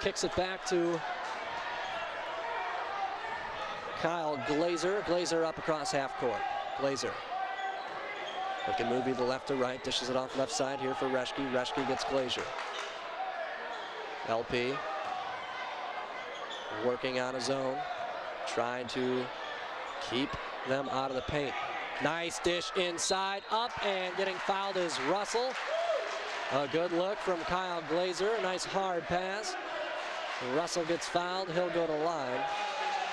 kicks it back to Kyle Glazier. Glazier up across half court. Glazier. Looking move either left or right. Dishes it off left side here for Reschke. Reschke gets Glazier. LP working on his own. Trying to keep them out of the paint. Nice dish inside, up, and getting fouled is Russell. A good look from Kyle Glazier. Nice hard pass. Russell gets fouled. He'll go to line.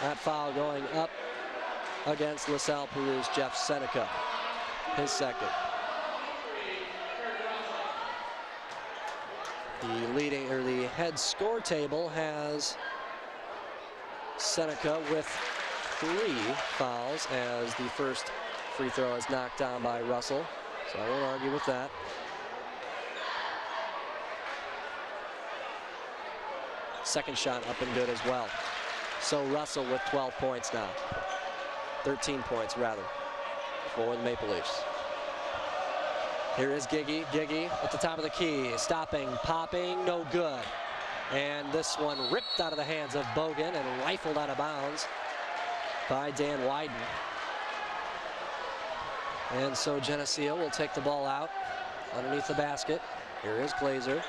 That foul going up against LaSalle-Peru's Jeff Seneca. His second. The head score table has Seneca with 3 fouls as the first free throw is knocked down by Russell. So I won't argue with that. Second shot up and good as well. So Russell with 12 points now. 13 points rather for the Maple Leafs. Here is Giggy. Giggy at the top of the key. Stopping, popping, no good. And this one ripped out of the hands of Bogan and rifled out of bounds by Dan Wyden. And so Geneseo will take the ball out underneath the basket. Here is Glazer.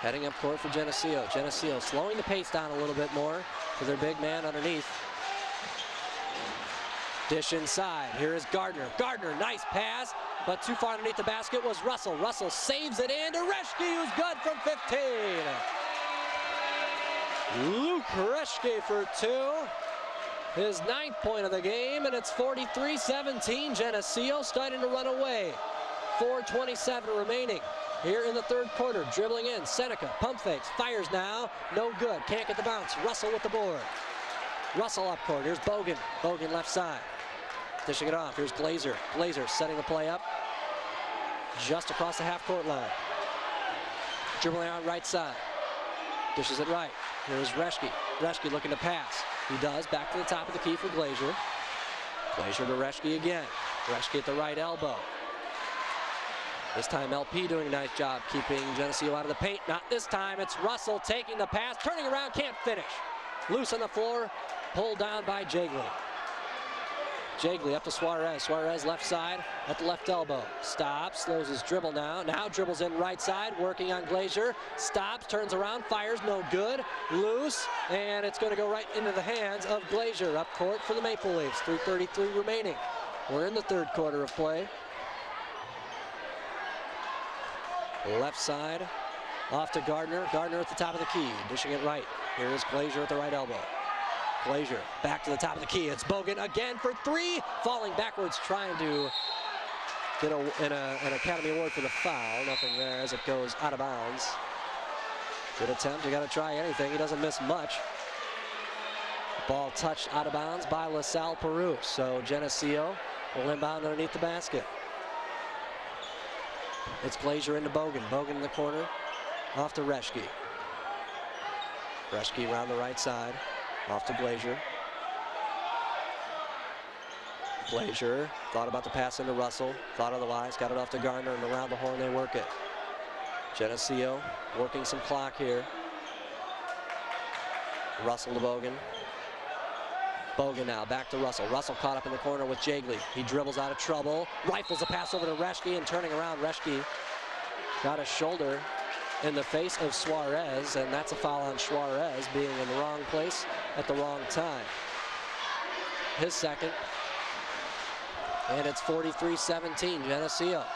Heading up court for Geneseo. Geneseo slowing the pace down a little bit more for their big man underneath. Dish inside. Here is Gardner. Gardner, nice pass, but too far underneath the basket was Russell. Russell saves it in to Reschke, who's good from 15. Luke Reschke for 2. His 9th point of the game, and it's 43-17. Geneseo starting to run away. 4:27 remaining here in the third quarter. Dribbling in, Seneca, pump fakes, fires now, no good, can't get the bounce. Russell with the board. Russell up court, here's Bogan. Bogan left side, dishing it off. Here's Glazer. Glazer setting the play up just across the half-court line. Dribbling out right side, dishes it right. Here's Reschke. Reschke looking to pass. He does, back to the top of the key for Glazer. Glazer to Reschke again. Reschke at the right elbow. This time LP doing a nice job keeping Geneseo out of the paint. Not this time, it's Russell taking the pass, turning around, can't finish. Loose on the floor, pulled down by Jagley. Jagley up to Suarez. Suarez left side at the left elbow. Stops, slows his dribble now. Now dribbles in right side, working on Glazer. Stops, turns around, fires, no good. Loose, and it's going to go right into the hands of Glazer up court for the Maple Leafs. 3:33 remaining. We're in the third quarter of play. Left side, off to Gardner. Gardner at the top of the key, dishing it right. Here is Glazer at the right elbow. Glazer back to the top of the key. It's Bogan again for 3. Falling backwards, trying to get an Academy Award for the foul. Nothing there as it goes out of bounds. Good attempt. You got to try anything. He doesn't miss much. Ball touched out of bounds by LaSalle-Peru. So Geneseo will inbound underneath the basket. It's Glazer into Bogan. Bogan in the corner. Off to Reschke. Reschke around the right side. Off to Glazer. Glazer thought about the pass into Russell. Thought otherwise. Got it off to Gardner, and around the horn they work it. Geneseo working some clock here. Russell to Bogan. Bogan now back to Russell. Russell caught up in the corner with Jagley. He dribbles out of trouble. Rifles a pass over to Reschke, and turning around, Reschke got a shoulder in the face of Suarez, and that's a foul on Suarez, being in the wrong place at the wrong time. His second. And it's 43-17, Geneseo.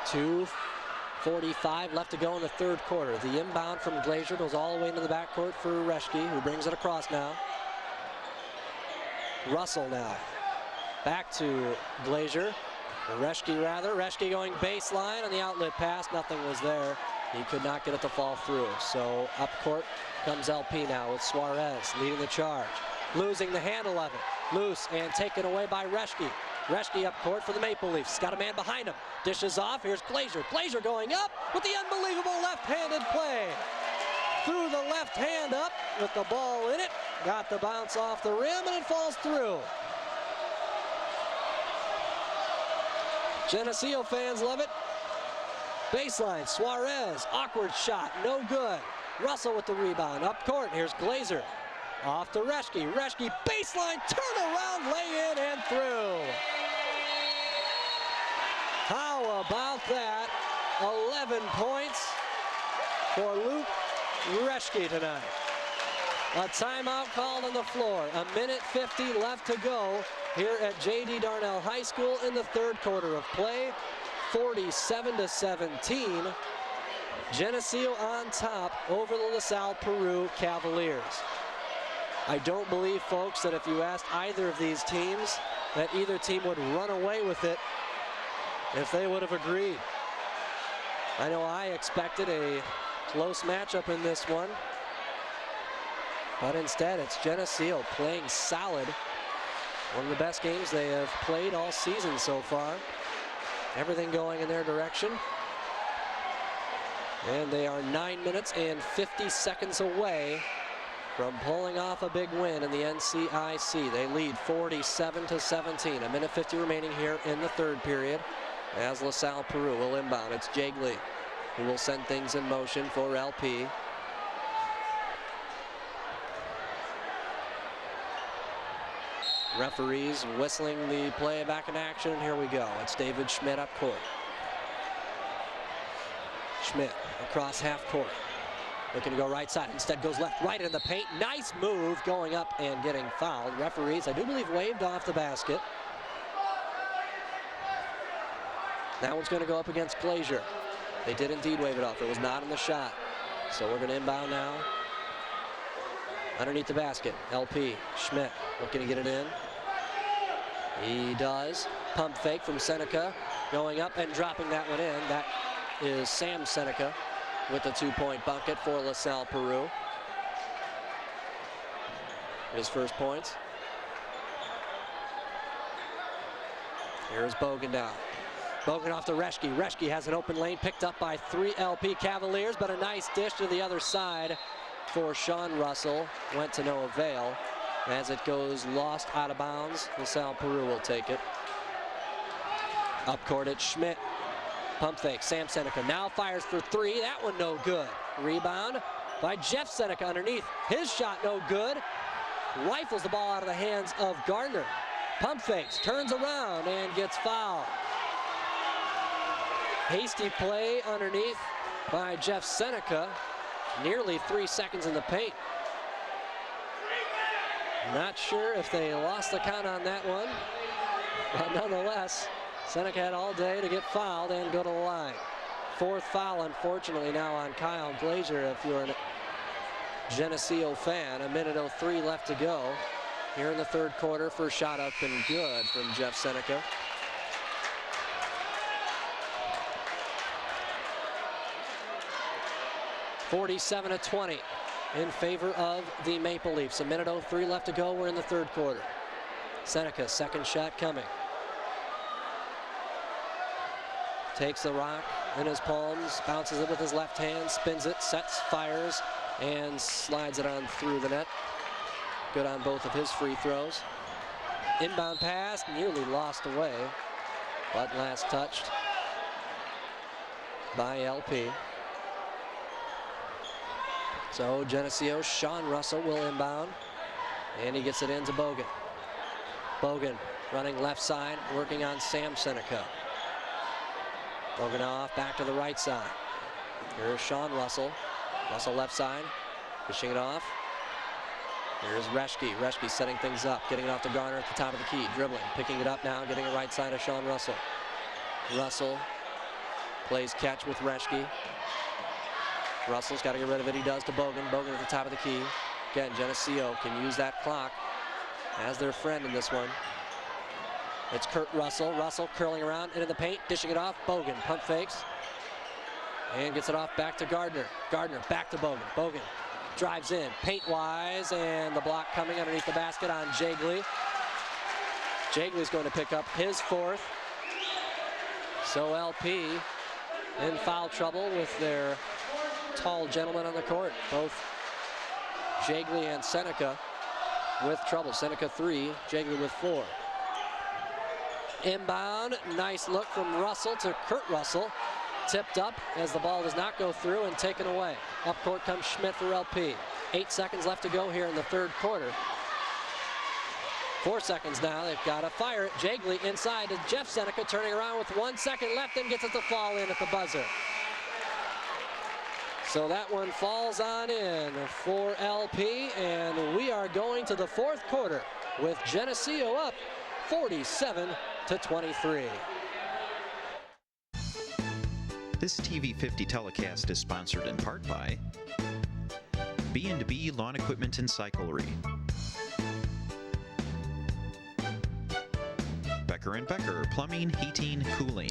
2:45 left to go in the third quarter. The inbound from Glazer goes all the way into the backcourt for Reschke, who brings it across now. Russell now. Back to Glazer. Reschke rather. Reschke going baseline on the outlet pass. Nothing was there. He could not get it to fall through. So up court comes LP now with Suarez leading the charge. Losing the handle of it. Loose and taken away by Reschke. Reschke up court for the Maple Leafs. Got a man behind him. Dishes off. Here's Glazer. Glazer going up with the unbelievable left-handed play. Threw the left hand up with the ball in it. Got the bounce off the rim, and it falls through. Geneseo fans love it. Baseline, Suarez, awkward shot, no good. Russell with the rebound, up court, here's Glazer. Off to Reschke, Reschke baseline, turn around, lay in and through. How about that? 11 points for Luke Reschke tonight. A timeout called on the floor. 1:50 left to go here at J.D. Darnell High School in the third quarter of play. 47-17. Geneseo on top over the LaSalle-Peru Cavaliers. I don't believe, folks, that if you asked either of these teams, that either team would run away with it if they would have agreed. I know I expected a close matchup in this one, but instead it's Geneseo playing solid. One of the best games they have played all season so far. Everything going in their direction. And they are 9 minutes and 50 seconds away from pulling off a big win in the NCIC. They lead 47-17. A minute 50 remaining here in the third period as LaSalle-Peru will inbound. It's Jiggly who will send things in motion for LP. Referees whistling the play back in action. Here we go. It's David Schmidt up court. Schmidt across half court. Looking to go right side. Instead goes left, right in the paint. Nice move going up and getting fouled. Referees, I do believe, waved off the basket. That one's going to go up against Glazier. They did indeed wave it off. It was not in the shot. So we're going to inbound now. Underneath the basket, LP. Schmidt looking to get it in. He does. Pump fake from Seneca. Going up and dropping that one in. That is Sam Seneca with the 2-point bucket for LaSalle-Peru. His first points. Here's Bogan down. Bogan off to Reschke. Reschke has an open lane picked up by 3 LP Cavaliers, but a nice dish to the other side for Sean Russell. Went to no avail as it goes lost out of bounds. LaSalle-Peru will take it. Up court at Schmidt. Pump fake, Sam Seneca now fires for 3. That one no good. Rebound by Jeff Seneca underneath. His shot no good. Rifles the ball out of the hands of Gardner. Pump fakes, turns around and gets fouled. Hasty play underneath by Jeff Seneca. Nearly 3 seconds in the paint. Not sure if they lost the count on that one, but nonetheless, Seneca had all day to get fouled and go to the line. 4th foul, unfortunately, now on Kyle Glazier if you're a Geneseo fan. A minute 03 left to go here in the third quarter. First shot up and good from Jeff Seneca. (47-20) in favor of the Maple Leafs. A minute 03 left to go. We're in the third quarter. Seneca, second shot coming. Takes the rock in his palms, bounces it with his left hand, spins it, sets, fires, and slides it on through the net. Good on both of his free throws. Inbound pass, nearly lost away, but last touched by LP. So Geneseo, Sean Russell will inbound, and he gets it into Bogan. Bogan running left side, working on Sam Seneca. Bogan off, back to the right side. Here's Sean Russell. Russell left side, pushing it off. Here's Reschke. Reschke setting things up, getting it off to Garner at the top of the key, dribbling, picking it up now, getting it right side of Sean Russell. Russell plays catch with Reschke. Russell's got to get rid of it. He does to Bogan. Bogan at the top of the key. Again, Geneseo can use that clock as their friend in this one. It's Kurt Russell. Russell curling around into the paint, dishing it off. Bogan pump fakes and gets it off back to Gardner. Gardner back to Bogan. Bogan drives in, paint-wise, and the block coming underneath the basket on Jiggly. Jiggly's going to pick up his 4th. So LP in foul trouble with their tall gentlemen on the court. Both Jiggly and Seneca with trouble. Seneca 3, Jiggly with 4. Inbound, nice look from Russell to Kurt Russell. Tipped up as the ball does not go through and taken away. Up court comes Schmidt for LP. 8 seconds left to go here in the third quarter. 4 seconds now, they've got to fire it. Jiggly inside to Jeff Seneca, turning around with 1 second left and gets it to fall in at the buzzer. So that one falls on in for LP, and we are going to the fourth quarter with Geneseo up 47-23. This TV50 telecast is sponsored in part by B&B Lawn Equipment and Cyclery, Becker & Becker Plumbing, Heating, Cooling,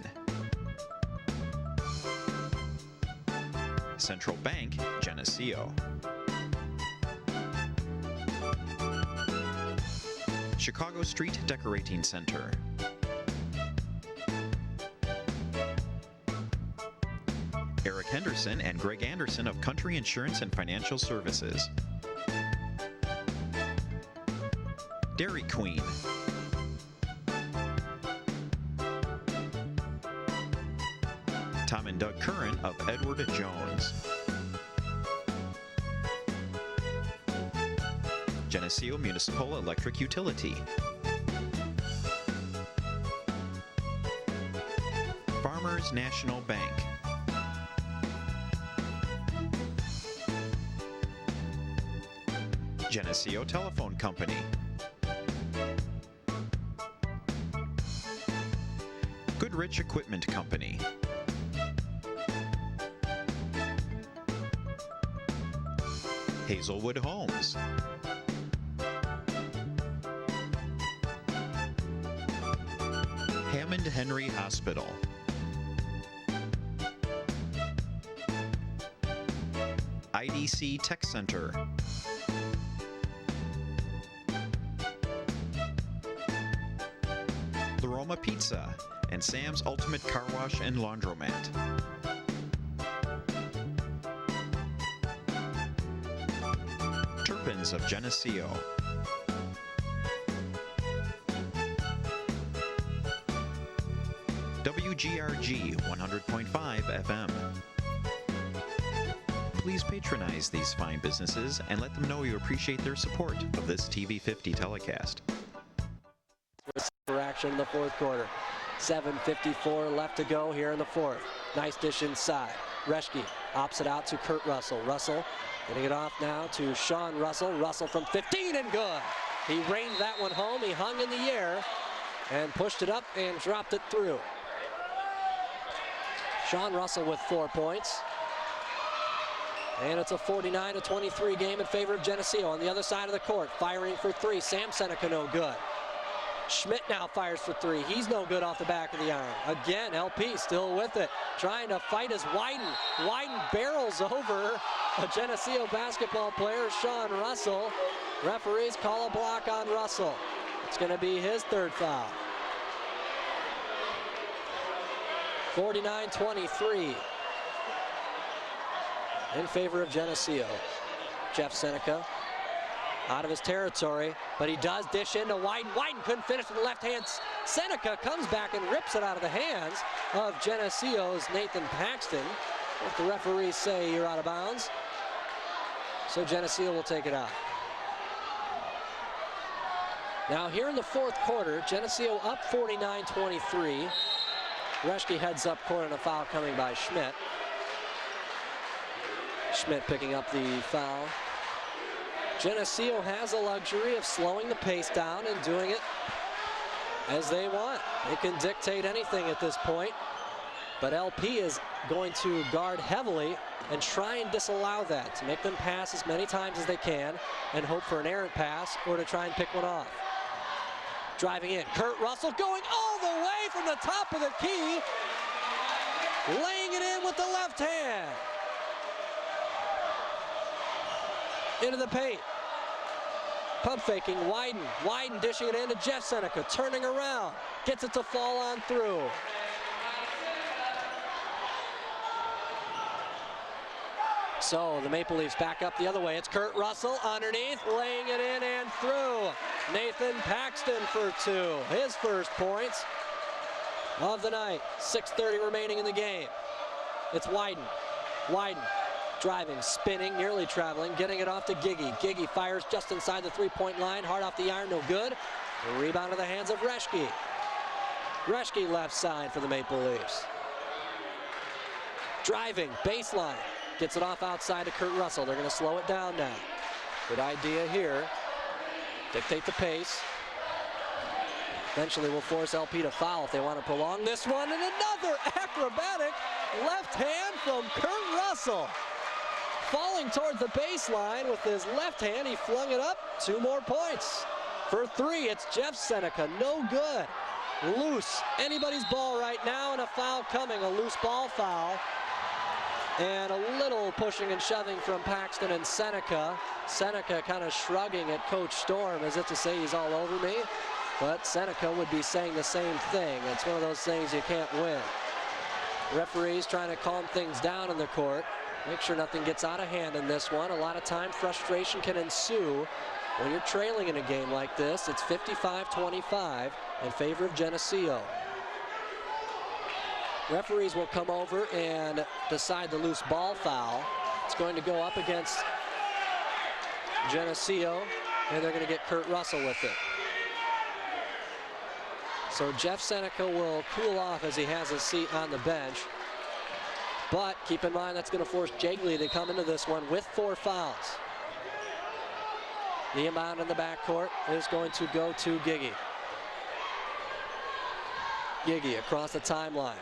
Central Bank, Geneseo, Chicago Street Decorating Center, Eric Henderson and Greg Anderson of Country Insurance and Financial Services, Dairy Queen, Tom and Doug Curran of Edward Jones, Geneseo Municipal Electric Utility, Farmers National Bank, Geneseo Telephone Company, Goodrich Equipment Company, Hazelwood Homes, Hammond Henry Hospital, IDC Tech Center, La Roma Pizza, and Sam's Ultimate Car Wash and Laundromat. Turpins of Geneseo. WGRG 100.5 FM. Please patronize these fine businesses and let them know you appreciate their support of this TV50 telecast. For action in the fourth quarter. 7:54 left to go here in the fourth. Nice dish inside. Reschke opts it out to Kurt Russell. Russell getting it off now to Sean Russell. Russell from 15 and good. He reined that one home. He hung in the air and pushed it up and dropped it through. Sean Russell with 4 points. And it's a 49-23 game in favor of Geneseo. On the other side of the court, firing for three. Sam Seneca no good. Schmidt now fires for three. He's no good off the back of the iron. Again, LP still with it. Trying to fight as Wyden. Wyden barrels over a Geneseo basketball player, Sean Russell. Referees call a block on Russell. It's going to be his third foul. 49-23 in favor of Geneseo. Jeff Seneca out of his territory, but he does dish into Wyden. Wyden couldn't finish with the left hand. Seneca comes back and rips it out of the hands of Geneseo's Nathan Paxton. If the referees say you're out of bounds, so Geneseo will take it out. Now here in the fourth quarter, Geneseo up 49-23. Reschke heads up court on a foul coming by Schmidt. Schmidt picking up the foul. Geneseo has a luxury of slowing the pace down and doing it as they want. They can dictate anything at this point, but LP is going to guard heavily and try and disallow that, to make them pass as many times as they can and hope for an errant pass or to try and pick one off. Driving in, Kurt Russell going all the way from the top of the key, laying it in with the left hand. Into the paint. Pump faking, Wyden. Wyden dishing it into Jeff Seneca, turning around. Gets it to fall on through. So the Maple Leafs back up the other way. It's Kurt Russell underneath, laying it in and through. Nathan Paxton for two. His first points of the night. 6:30 remaining in the game. It's Wyden. Wyden. Driving, spinning, nearly traveling, getting it off to Giggy. Giggy fires just inside the three-point line, hard off the iron, no good. A rebound to the hands of Reschke. Reschke left side for the Maple Leafs. Driving, baseline, gets it off outside to Kurt Russell. They're going to slow it down now. Good idea here. Dictate the pace. Eventually will force LP to foul if they want to prolong this one. And another acrobatic left hand from Kurt Russell. Falling toward the baseline with his left hand, he flung it up. 2 more points. For 3, it's Jeff Seneca, no good. Loose, anybody's ball right now, and a foul coming, a loose ball foul. And a little pushing and shoving from Paxton and Seneca. Seneca kind of shrugging at Coach Storm as if to say he's all over me. But Seneca would be saying the same thing. It's one of those things you can't win. Referees trying to calm things down in the court. Make sure nothing gets out of hand in this one. A lot of time frustration can ensue when you're trailing in a game like this. It's 55-25 in favor of Geneseo. Referees will come over and decide the loose ball foul. It's going to go up against Geneseo, and they're going to get Kurt Russell with it. So Jeff Seneca will cool off as he has his seat on the bench. But keep in mind that's going to force Jagley to come into this one with 4 fouls. The inbound in the backcourt is going to go to Giggy. Giggy across the timeline.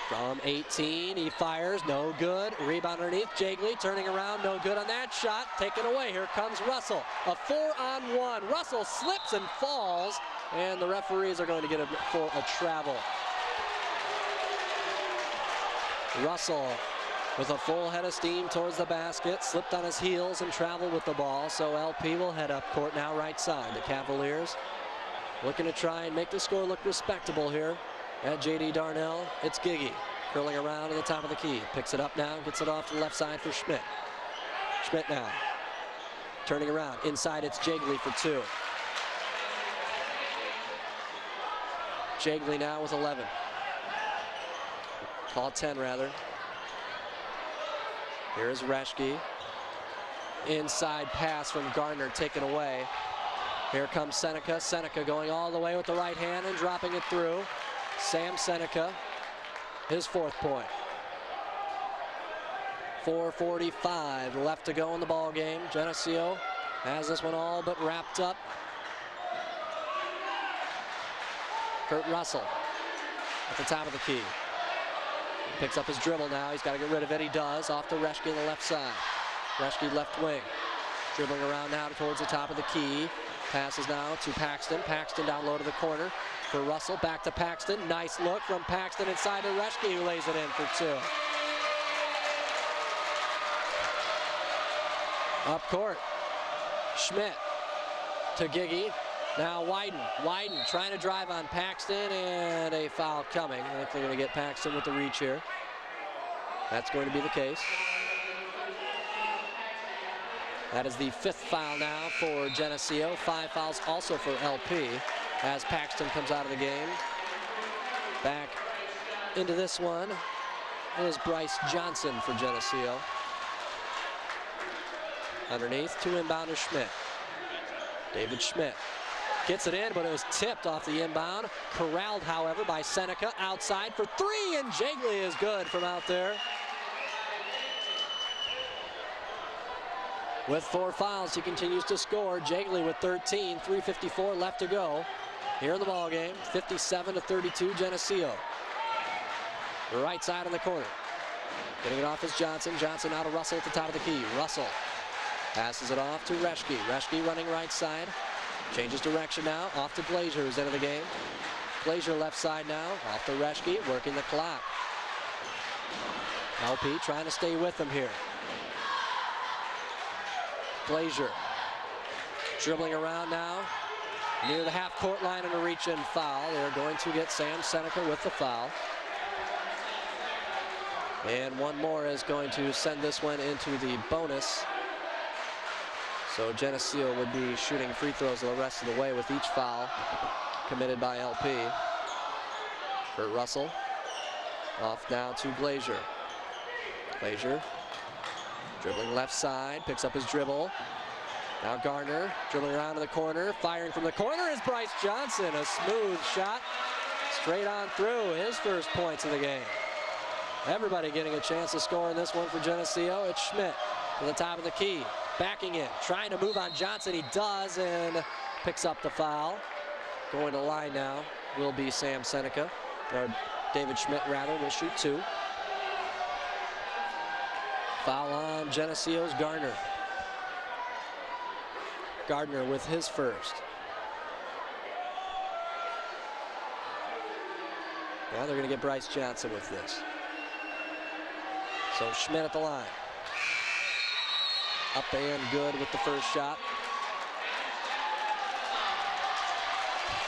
From 18, he fires, no good. Rebound underneath, Jagley turning around, no good on that shot. Taken away, here comes Russell. A 4-on-1. Russell slips and falls, and the referees are going to get him for a travel. Russell with a full head of steam towards the basket, slipped on his heels and traveled with the ball, so LP will head up court now right side. The Cavaliers looking to try and make the score look respectable here at J.D. Darnell. It's Giggy curling around to the top of the key, picks it up now, gets it off to the left side for Schmidt. Schmidt now turning around, inside it's Jagley for 2. Jagley now with 11. Call 10 rather. Here's Reschke. Inside pass from Gardner taken away. Here comes Seneca. Seneca going all the way with the right hand and dropping it through. Sam Seneca, his 4th point. 4:45 left to go in the ball game. Geneseo has this one all but wrapped up. Kurt Russell at the top of the key. Picks up his dribble now. He's got to get rid of it. He does. Off to Reschke on the left side. Reschke left wing. Dribbling around now towards the top of the key. Passes now to Paxton. Paxton down low to the corner for Russell. Back to Paxton. Nice look from Paxton inside to Reschke, who lays it in for 2. Up court. Schmidt to Giggy. Now Wyden trying to drive on Paxton, and a foul coming. I think they're going to get Paxton with the reach here. That's going to be the case. That is the 5th foul now for Geneseo. 5 fouls also for LP as Paxton comes out of the game. Back into this one is Bryce Johnson for Geneseo. Underneath, 2 inbound to Schmidt. David Schmidt gets it in, but it was tipped off the inbound. Corralled, however, by Seneca. Outside for 3, and Jagley is good from out there. With 4 fouls, he continues to score. Jagley with 13, 3:54 left to go. Here in the ball game, 57-32 Geneseo. Right side in the corner. Getting it off is Johnson. Johnson out to Russell at the top of the key. Russell passes it off to Reschke. Reschke running right side. Changes direction now, off to Glazier, who's into the game. Glazier left side now, off to Reschke, working the clock. LP trying to stay with him here. Glazier dribbling around now, near the half-court line and a reach-in foul. They're going to get Sam Seneca with the foul. And one more is going to send this one into the bonus. So Geneseo would be shooting free throws the rest of the way with each foul committed by LP. Kurt Russell off now to Glazier. Glazier dribbling left side, picks up his dribble. Now Gardner dribbling around to the corner, firing from the corner is Bryce Johnson. A smooth shot straight on through, his 1st points of the game. Everybody getting a chance to score in this one for Geneseo. It's Schmidt to the top of the key. Backing in, trying to move on Johnson. He does and picks up the foul. Going to line now will be Sam Seneca, or David Schmidt rather, will shoot 2. Foul on Geneseo's Gardner. Gardner with his first. Now they're going to get Bryce Johnson with this. So Schmidt at the line. Up and good with the first shot.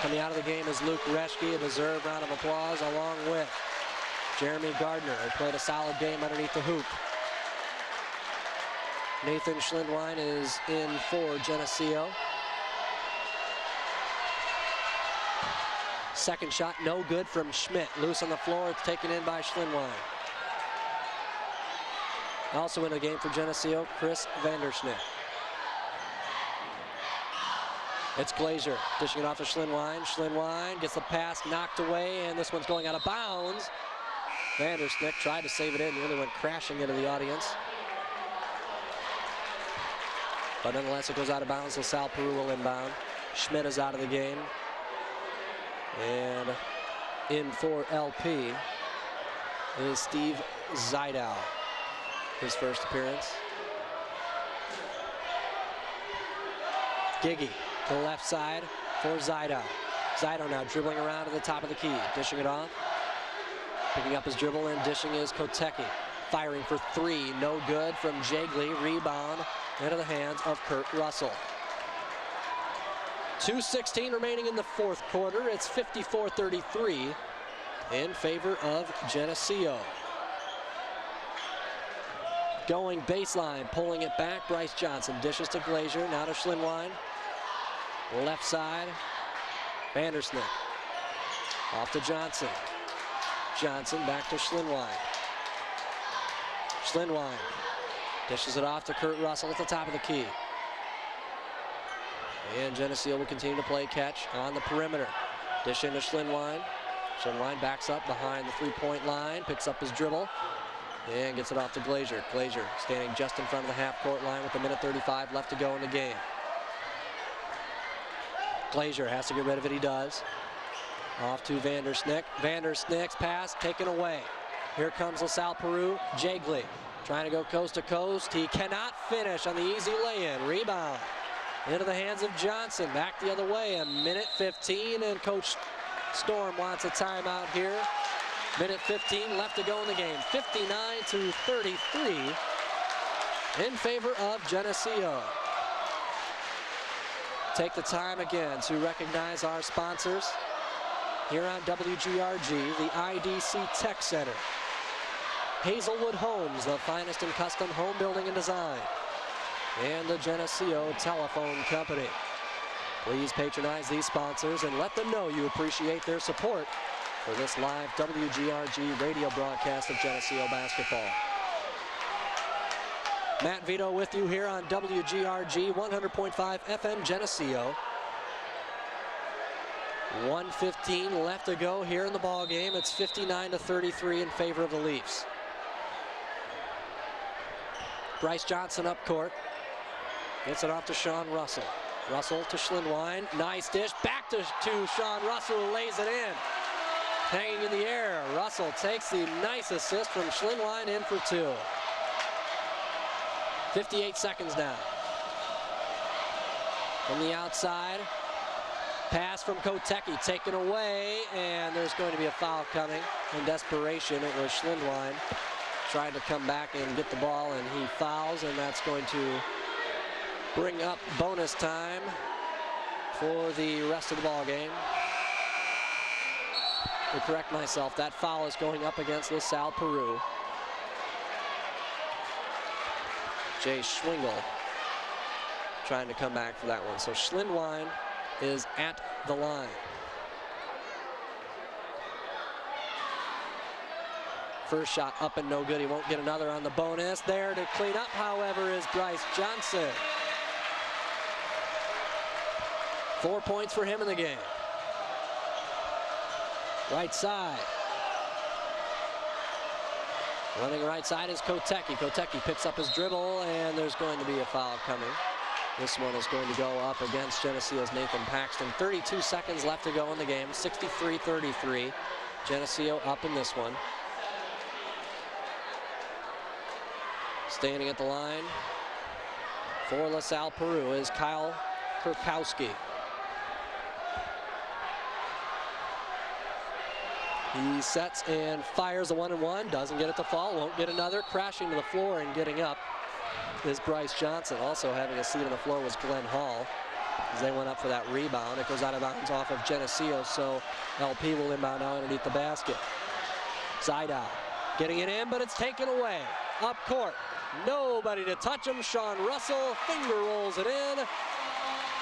Coming out of the game is Luke Reschke, a deserved round of applause, along with Jeremy Gardner, who played a solid game underneath the hoop. Nathan Schlindwein is in for Geneseo. Second shot, no good from Schmidt. Loose on the floor, it's taken in by Schlindwein. Also in the game for Geneseo, Chris Vandersnick. It's Glazier dishing it off to Schlindwein. Schlindwein gets the pass knocked away, and this one's going out of bounds. Vandersnick tried to save it in, nearly went crashing into the audience. But nonetheless, it goes out of bounds. LaSalle-Peru will inbound. Schmidt is out of the game. And in for LP is Steve Zaidow. His first appearance. Giggy to the left side for Zaidow. Zaidow now dribbling around to the top of the key, dishing it off. Picking up his dribble and dishing is Kotecki. Firing for 3, no good from Jiggly. Rebound into the hands of Kurt Russell. 2:16 remaining in the fourth quarter. It's 54-33 in favor of Geneseo. Going baseline, pulling it back. Bryce Johnson dishes to Glazier, now to Schlindwein. Left side, Vandersnick. Off to Johnson. Johnson back to Schlindwein. Schlindwein dishes it off to Kurt Russell at the top of the key. And Geneseo will continue to play catch on the perimeter. Dish into Schlindwein. Schlindwein backs up behind the three-point line, picks up his dribble, and gets it off to Glazier. Glazier standing just in front of the half-court line with 1:35 left to go in the game. Glazier has to get rid of it, he does. Off to Vandersnick. Vandersnick's pass taken away. Here comes LaSalle-Peru. Jiggly trying to go coast to coast. He cannot finish on the easy lay-in. Rebound into the hands of Johnson. Back the other way. 1:15, and Coach Storm wants a timeout here. 1:15 left to go in the game. 59-33 in favor of Geneseo. Take the time again to recognize our sponsors here on WGRG, the IDC Tech Center, Hazelwood Homes, the finest in custom home building and design, and the Geneseo Telephone Company. Please patronize these sponsors and let them know you appreciate their support for this live WGRG radio broadcast of Geneseo basketball. Matt Vito with you here on WGRG 100.5 FM Geneseo. 1:15 left to go here in the ball game. It's 59-33 in favor of the Leafs. Bryce Johnson up court. Gets it off to Sean Russell. Russell to Schlindwein. Nice dish. Back to Sean Russell, who lays it in. Hanging in the air. Russell takes the nice assist from Schlindwein, in for 2. 58 seconds now. From the outside. Pass from Kotecki taken away, and there's going to be a foul coming. In desperation, it was Schlindwein trying to come back and get the ball, and he fouls, and that's going to bring up bonus time for the rest of the ball game. To correct myself, that foul is going up against LaSalle-Peru. Jay Schwingle trying to come back for that one. So Schlindwein is at the line. First shot up and no good. He won't get another on the bonus. There to clean up, however, is Bryce Johnson. 4 points for him in the game. Right side. Running right side is Kotecki. Kotecki picks up his dribble, and there's going to be a foul coming. This one is going to go up against Geneseo's Nathan Paxton. 32 seconds left to go in the game. 63-33. Geneseo up in this one. Standing at the line for LaSalle-Peru is Kyle Kurkowski. He sets and fires a 1-and-1. Doesn't get it to fall. Won't get another. Crashing to the floor and getting up is Bryce Johnson. Also having a seat on the floor was Glenn Hall as they went up for that rebound. It goes out of bounds off of Geneseo, so LP will inbound now underneath the basket. Zidal getting it in, but it's taken away. Up court. Nobody to touch him. Sean Russell finger rolls it in.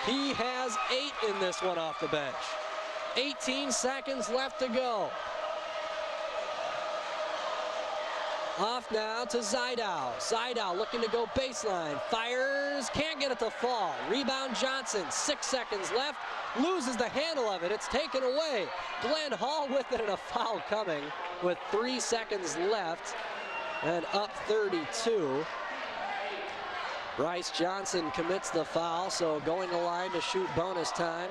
He has 8 in this one off the bench. 18 seconds left to go. Off now to Zidal. Zidal looking to go baseline. Fires, can't get it to fall. Rebound Johnson, 6 seconds left. Loses the handle of it, it's taken away. Glenn Hall with it and a foul coming with 3 seconds left and up 32. Bryce Johnson commits the foul, so going to line to shoot bonus time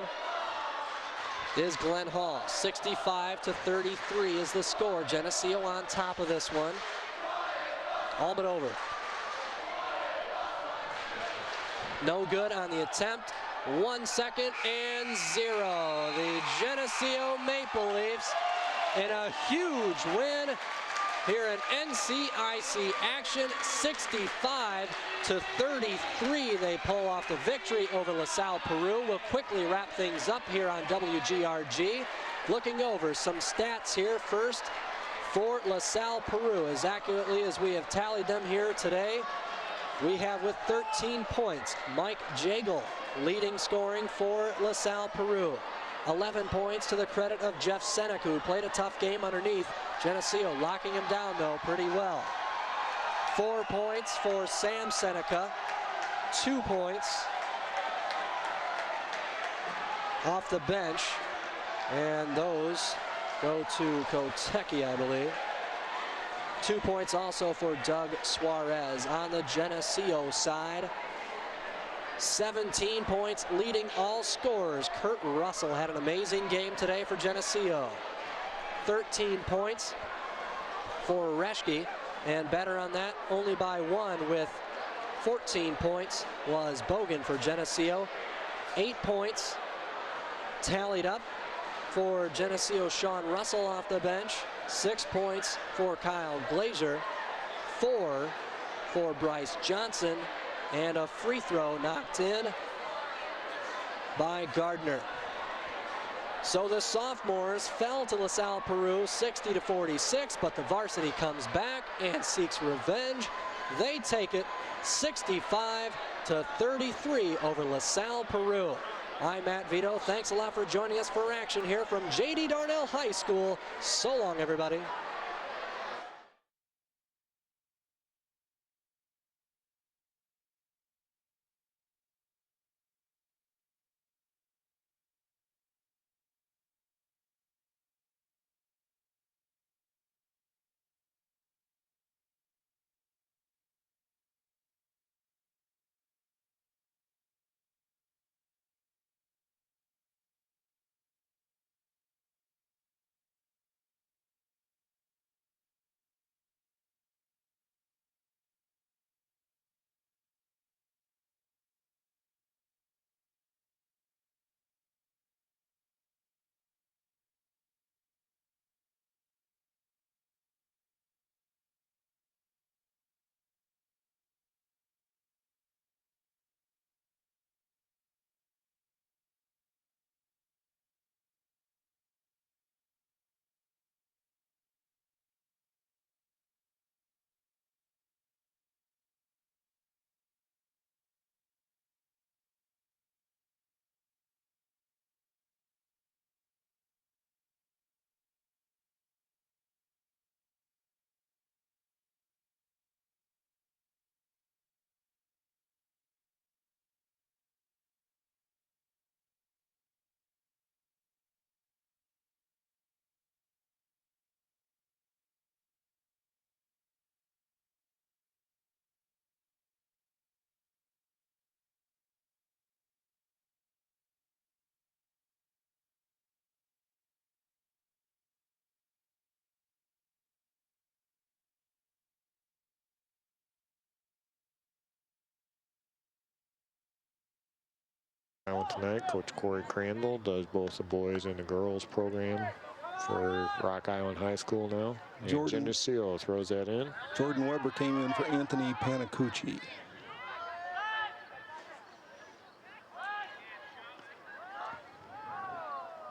is Glenn Hall. 65-33 is the score. Geneseo on top of this one. All but over. No good on the attempt. 1 second and 0. The Geneseo Maple Leafs in a huge win here in NCIC action. 65-33. They pull off the victory over LaSalle-Peru. We'll quickly wrap things up here on WGRG. Looking over some stats here first for LaSalle-Peru, as accurately as we have tallied them here today. We have with 13 points, Mike Jagle leading scoring for LaSalle-Peru. 11 points to the credit of Jeff Seneca, who played a tough game underneath. Geneseo locking him down, though, pretty well. 4 points for Sam Seneca. 2 points off the bench, and those go to Kotecki, I believe. 2 points also for Doug Suarez on the Geneseo side. 17 points leading all scorers. Kurt Russell had an amazing game today for Geneseo. 13 points for Reschke, and better on that only by 1 with 14 points was Bogan for Geneseo. 8 points tallied up for Geneseo Sean Russell off the bench. 6 points for Kyle Glazier. 4 for Bryce Johnson, and a free throw knocked in by Gardner. So the sophomores fell to LaSalle-Peru 60-46, but the varsity comes back and seeks revenge. They take it 65-33 over LaSalle-Peru. I'm Matt Vito. Thanks a lot for joining us for action here from J.D. Darnell High School. So long, everybody. Tonight, Coach Corey Crandall does both the boys and the girls program for Rock Island High School now. And Geneseo throws that in. Jordan Weber came in for Anthony Panacucci.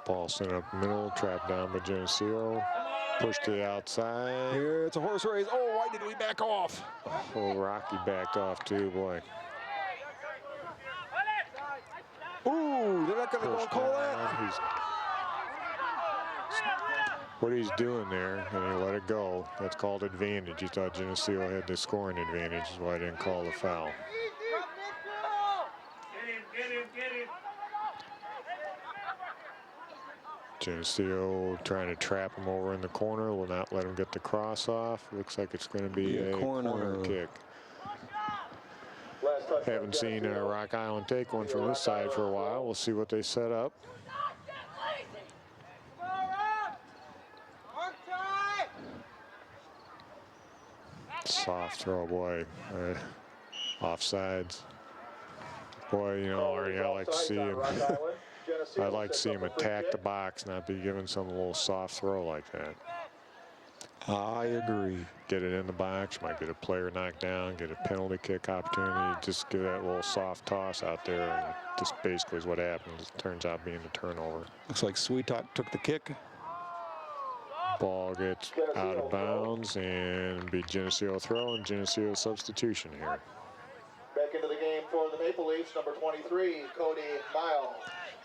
Ball sent up middle, trapped down by Geneseo. Push to the outside. Here, it's a horse race. Oh, why did we back off? Oh, Rocky backed off too, boy. Ooh, they're not going to call that? What he's doing there, and he let it go. That's called advantage. He thought Geneseo had the scoring advantage, is why I didn't call the foul. Geneseo trying to trap him over in the corner, will not let him get the cross off. Looks like it's going to be a corner kick. Haven't seen Rock Island take one from this side for a while. We'll see what they set up. Soft throw, boy. Offsides. Boy, you know, Arnie, I like to see him. I'd like to see him attack the box, not be given some little soft throw like that. I agree. Get it in the box, might get a player knocked down, get a penalty kick opportunity, just give that little soft toss out there, and just basically is what happens. It turns out being a turnover. Looks like Sweet Talk took the kick. Ball gets out of bounds and be Geneseo throw and Geneseo substitution here. Back into the game for the Maple Leafs, number 23, Cody Miles.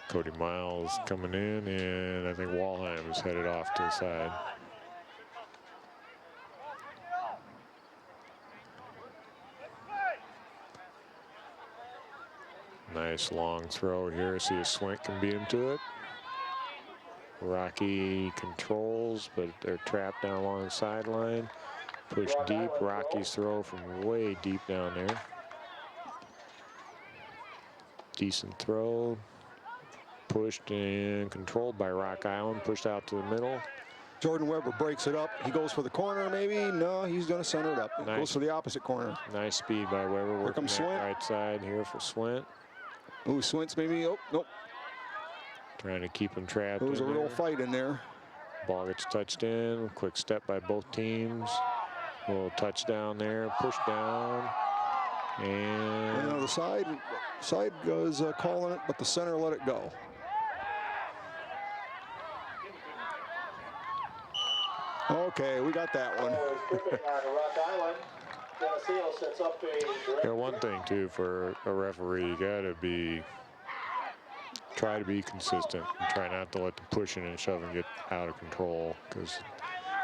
Cody Miles coming in, and I think Walheim is headed off to the side. Nice long throw here. See if Swint can beat him to it. Rocky controls, but they're trapped down along the sideline. Push deep. Rocky's throw from way deep down there. Decent throw. Pushed and controlled by Rock Island. Pushed out to the middle. Jordan Weber breaks it up. He goes for the corner, maybe. No, he's going to center it up. Nice. Goes for the opposite corner. Nice speed by Weber. Here comes Swint. Right side here for Swint. Ooh, Swint's maybe. Oh, nope. Trying to keep him trapped. There was a real fight in there. Ball gets touched in. Quick step by both teams. A little touchdown there. Push down. And the side goes calling it, but the center let it go. Okay, we got that one. Yeah, one thing too for a referee, you gotta try to be consistent and try not to let the pushing and shoving get out of control, because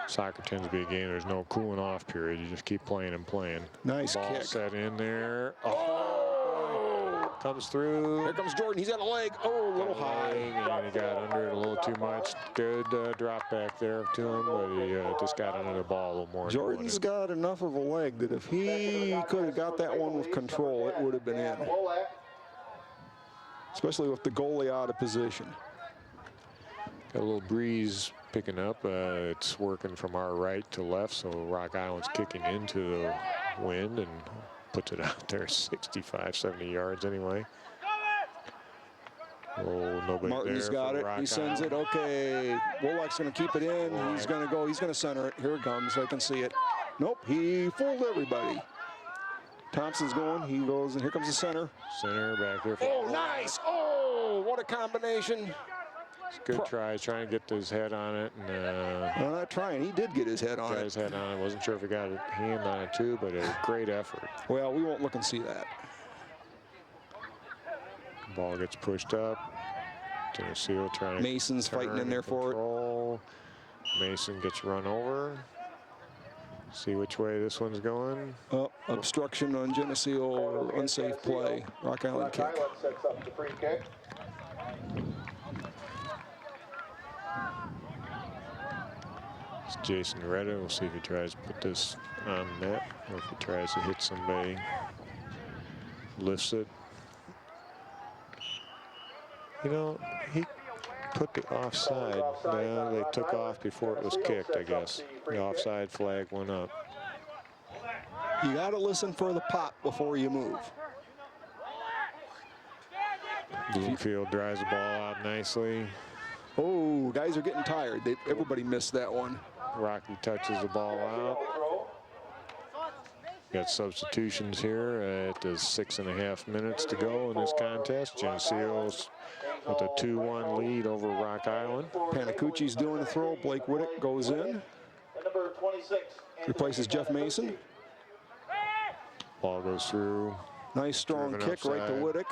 soccer tends to be a game there's no cooling off period. You just keep playing and playing. Nice ball kick. Set in there. Oh, comes through. Here comes Jordan. He's got a leg. Oh, a little high. And he got under it a little too much. Good drop back there to him, but he just got under the ball a little more. Jordan's got enough of a leg that if he could have got that one with control, it would have been in. Especially with the goalie out of position. Got a little breeze picking up. It's working from our right to left, so Rock Island's kicking into the wind and puts it out there 65, 70 yards anyway. Oh, nobody Martin's there got it. Rock He sends Island. it. Okay. Wolak's going to keep it in. He's going to go. He's going to center it. Here it comes. I can see it. Nope. He fooled everybody. Thompson's going. He goes, and here comes the center. Center back there. Oh, nice. Oh, what a combination. It's a good try. He's trying to get his head on it. And, well, not trying. He did get his head on got it. his head on it. Wasn't sure if he got a hand on it too, but a great effort. Well, we won't look and see that. Ball gets pushed up. Geneseo trying to Mason's fighting in there for it. Mason gets run over. See which way this one's going. Oh, obstruction on Geneseo, unsafe play. Rock Island kick. Sets up the free kick. It's Jason Retta. We'll see if he tries to put this on net or if he tries to hit somebody. Lifts it. You know, he put the offside. Yeah, they took off before it was kicked, I guess. The offside flag went up. You got to listen for the pop before you move. Bloomfield drives the ball out nicely. Oh, guys are getting tired. Everybody missed that one. Rocky touches the ball out. Got substitutions here at the 6.5 minutes to go in this contest. Geneseo's with a 2-1 lead over Rock Island. Panacucci's doing the throw. Blake Whittick goes in. Number 26. Replaces Jeff Mason. Ball goes through. Nice strong Driven kick right to upside. Whittick.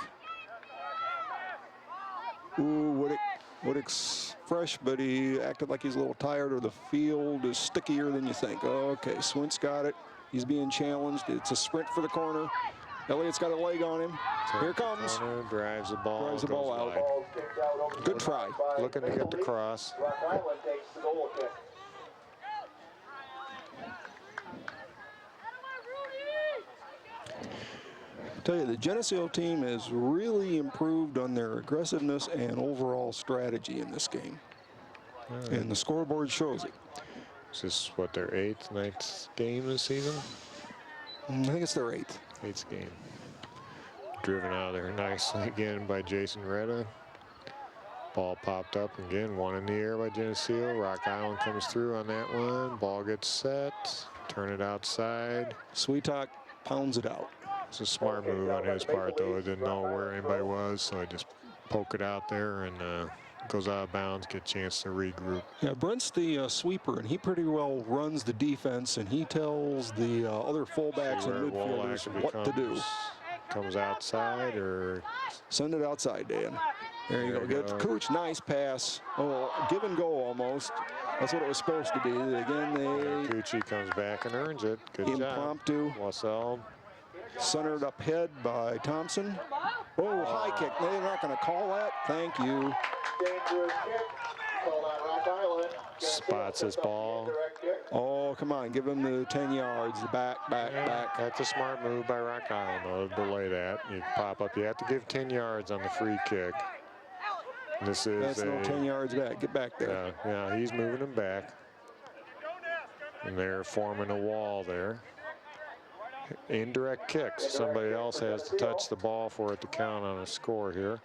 Ooh, Whittick's fresh, but he acted like he's a little tired, or the field is stickier than you think. Okay, Swint's got it. He's being challenged. It's a sprint for the corner. Elliott's got a leg on him. Here comes. Corner, drives the ball. Drives the ball goes out. wide. Good try. Looking to get the cross. Rock Island takes the goal kick. I tell you, the Geneseo team has really improved on their aggressiveness and overall strategy in this game. And the scoreboard shows it. Is this, what, their 8th, 9th game this season? I think it's their 8th. 8th game. Driven out of there nicely again by Jason Retta. Ball popped up again, one in the air by Geneseo. Rock Island comes through on that one. Ball gets set. Turn it outside. Sweetalk pounds it out. It's a smart move on his part, though. He didn't know where anybody was, so I just poke it out there and goes out of bounds, get a chance to regroup. Yeah, Brent's the sweeper, and he pretty well runs the defense, and he tells the other fullbacks and midfielders what to do. Comes outside or send it outside, Dan. There you go. Get Cooch, nice pass. Oh, give and go almost. That's what it was supposed to be. Again, Coochie comes back and earns it. Good impromptu. job. LaSalle. Centered up head by Thompson. Oh, high kick. They're not going to call that. Thank you. Dangerous kick. Called on Rock Island. Spots his ball. Oh, come on. Give him the 10 yards. The back. That's a smart move by Rock Island, though, to delay that. You pop up. You have to give 10 yards on the free kick. This is That's no 10 yards back. Get back there. Yeah, he's moving him back. And they're forming a wall there. Indirect kicks. Somebody else has to touch the ball for it to count on a score here.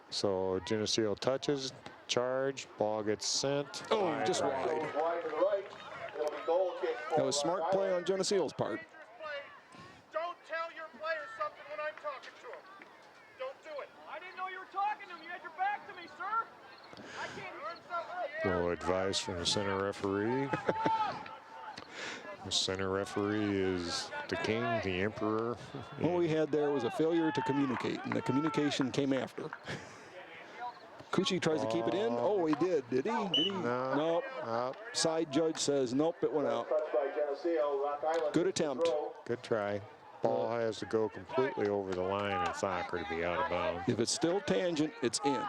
So Geneseo touches, charge, ball gets sent. Oh, just wide. Wide to the right. It'll be goal kick for That was smart play on Geneseo's part. Don't tell your players something when I'm talking to them. Don't do it. I didn't know you were talking to him. You had your back to me, sir. I can't learn something. Little advice from the center referee. The center referee is the king, the emperor. What we had there was a failure to communicate, and the communication came after. Coochie tries to keep it in. Oh, he did. Did he? No. Nope. Side judge says, nope, it went out. Good attempt. Good try. Ball has to go completely over the line and soccer to be out of bounds. If it's still tangent, it's in.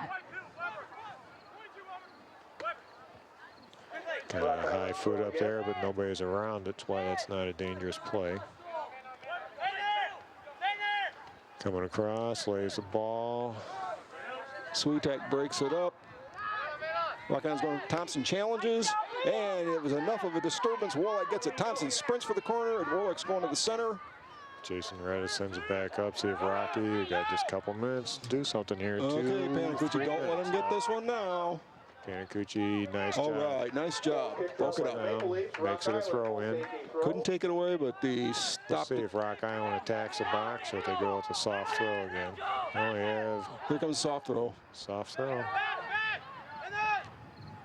Kind of a high foot up there, but nobody's around. That's why that's not a dangerous play. Coming across, lays the ball. Sweetak breaks it up. Rock Island's going. Thompson challenges, and it was enough of a disturbance. Warlock gets it. Thompson sprints for the corner, and Warlock's going to the center. Jason Reddish sends it back up. See if Rocky, we got just a couple minutes to do something here. Okay, Panacucci, don't let him get this one now. Panacucci, nice All job. right, nice job. Broke it up. Makes it a throw in. Couldn't take it away, but the Let's stopped see it. if Rock Island attacks the box or if they go with a soft throw again. Only have Here comes soft throw. soft throw. Here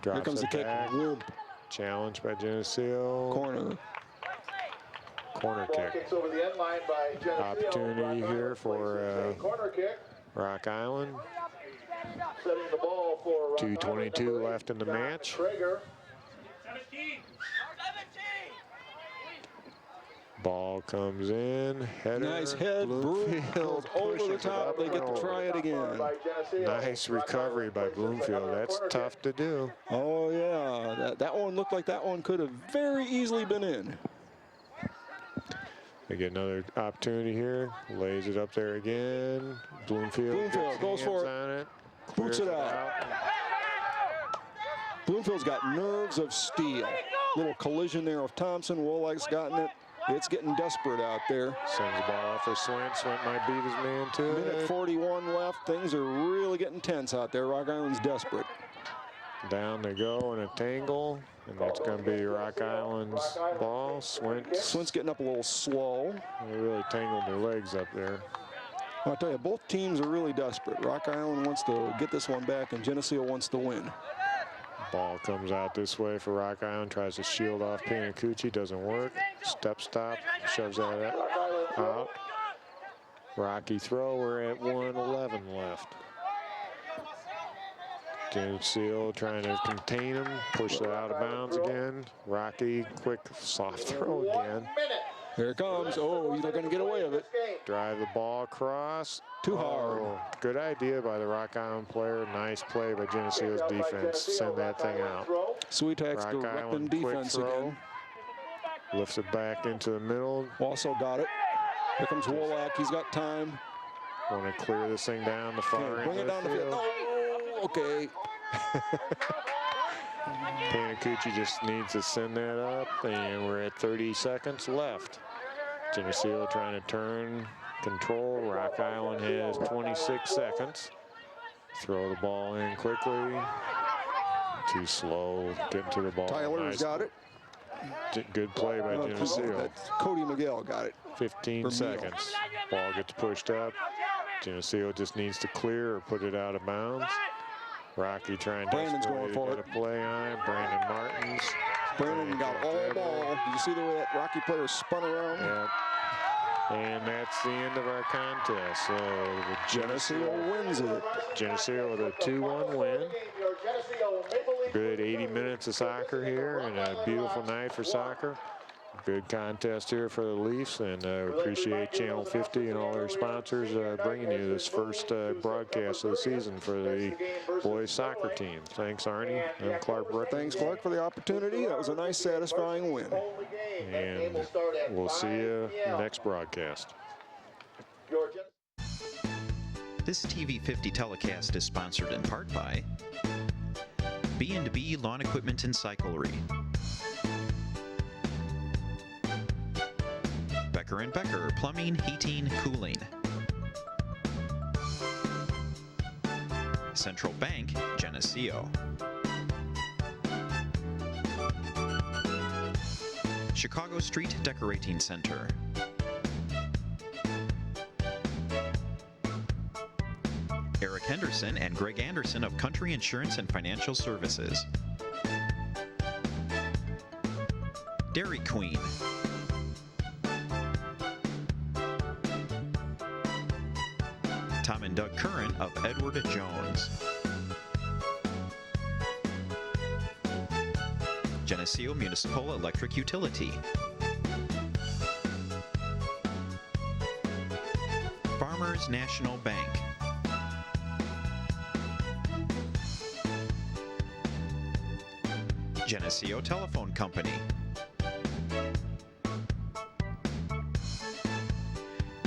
Drops comes the it kick. back. Whoop. Challenge by Geneseo. Corner kick. Kicks over the end line by Geneseo. Opportunity here for corner kick. Rock Island. Setting the ball for Rock 2:22 Island. left in the match. Traeger. Ball comes in. Header. Nice head. Bloomfield over the pushes it top. up They and get to over. try it again. By Geneseo. Nice recovery by Bloomfield. That's tough to do. Oh, yeah. That one looked like that one could have very easily been in. They get another opportunity here. Lays it up there again. Bloomfield gets goes for it. on it. Boots Clears it out. Bloomfield's got nerves of steel. Little collision there of Thompson. Woolak's gotten it. It's getting desperate out there. Sends the ball off for Swint. Swint might beat his man to it. Minute 41 left. Things are really getting tense out there. Rock Island's desperate. Down they go in a tangle, and that's going to be Rock Island's ball. Swint's getting up a little slow. They really tangled their legs up there. Well, I'll tell you, both teams are really desperate. Rock Island wants to get this one back, and Geneseo wants to win. Ball comes out this way for Rock Island, tries to shield off Panacucci, doesn't work. Step stop, shoves that out. Rocky throw, we're at 1:11 left. Geneseo trying to contain him, push it out of bounds again. Rocky, quick soft throw again. Here it comes. Oh, they're going to get away with it. Drive the ball across. Too hard. Good idea by the Rock Island player. Nice play by Geneseo's defense. Send that thing out. Sweetak's directing defense again. Lifts it back into the middle. Also got it. Here comes Wolak. He's got time. Want to clear this thing down the far end bring it down the field. Oh, okay. Panacucci just needs to send that up, and we're at 30 seconds left. Geneseo trying to turn, control. Rock Island has 26 seconds. Throw the ball in quickly. Too slow getting to the ball. Tyler's got it. Good play by Geneseo. Cody Miguel got it. 15 seconds. Ball gets pushed up. Geneseo just needs to clear or put it out of bounds. Rocky trying Brandon's going for to play on it. Brandon Martins. Brandon got all ball. Did you see the way that Rocky player spun around? Yeah. And that's the end of our contest. So the Geneseo wins it. Geneseo with a 2-1 win. Good 80 minutes of soccer here and a beautiful night for soccer. Good contest here for the Leafs, and appreciate Channel 50 and all their sponsors bringing you this first broadcast of the season for the boys soccer team. Thanks, Arnie. I'm Clark Brook. Thanks, Clark, for the opportunity. That was a nice, satisfying win. And we'll see you next broadcast. This TV 50 telecast is sponsored in part by B&B Lawn Equipment and Cyclery, Becker & Becker Plumbing, Heating, Cooling, Central Bank, Geneseo, Chicago Street Decorating Center, Eric Henderson and Greg Anderson of Country Insurance and Financial Services, Dairy Queen, Tom and Doug Curran of Edward Jones, Geneseo Municipal Electric Utility, Farmers National Bank, Geneseo Telephone Company,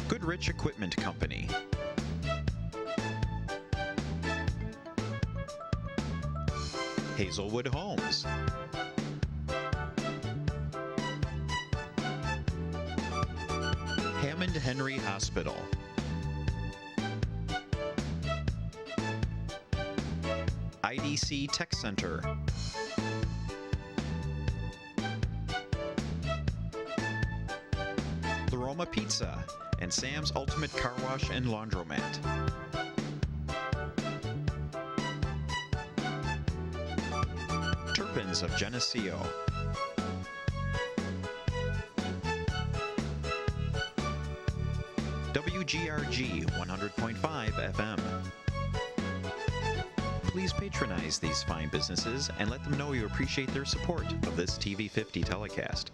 Goodrich Equipment Company, Hazelwood Homes, Hammond Henry Hospital, IDC Tech Center, La Roma Pizza, and Sam's Ultimate Car Wash and Laundromat. Turpins of Geneseo. WGRG 100.5 FM. Please patronize these fine businesses and let them know you appreciate their support of this TV 50 telecast.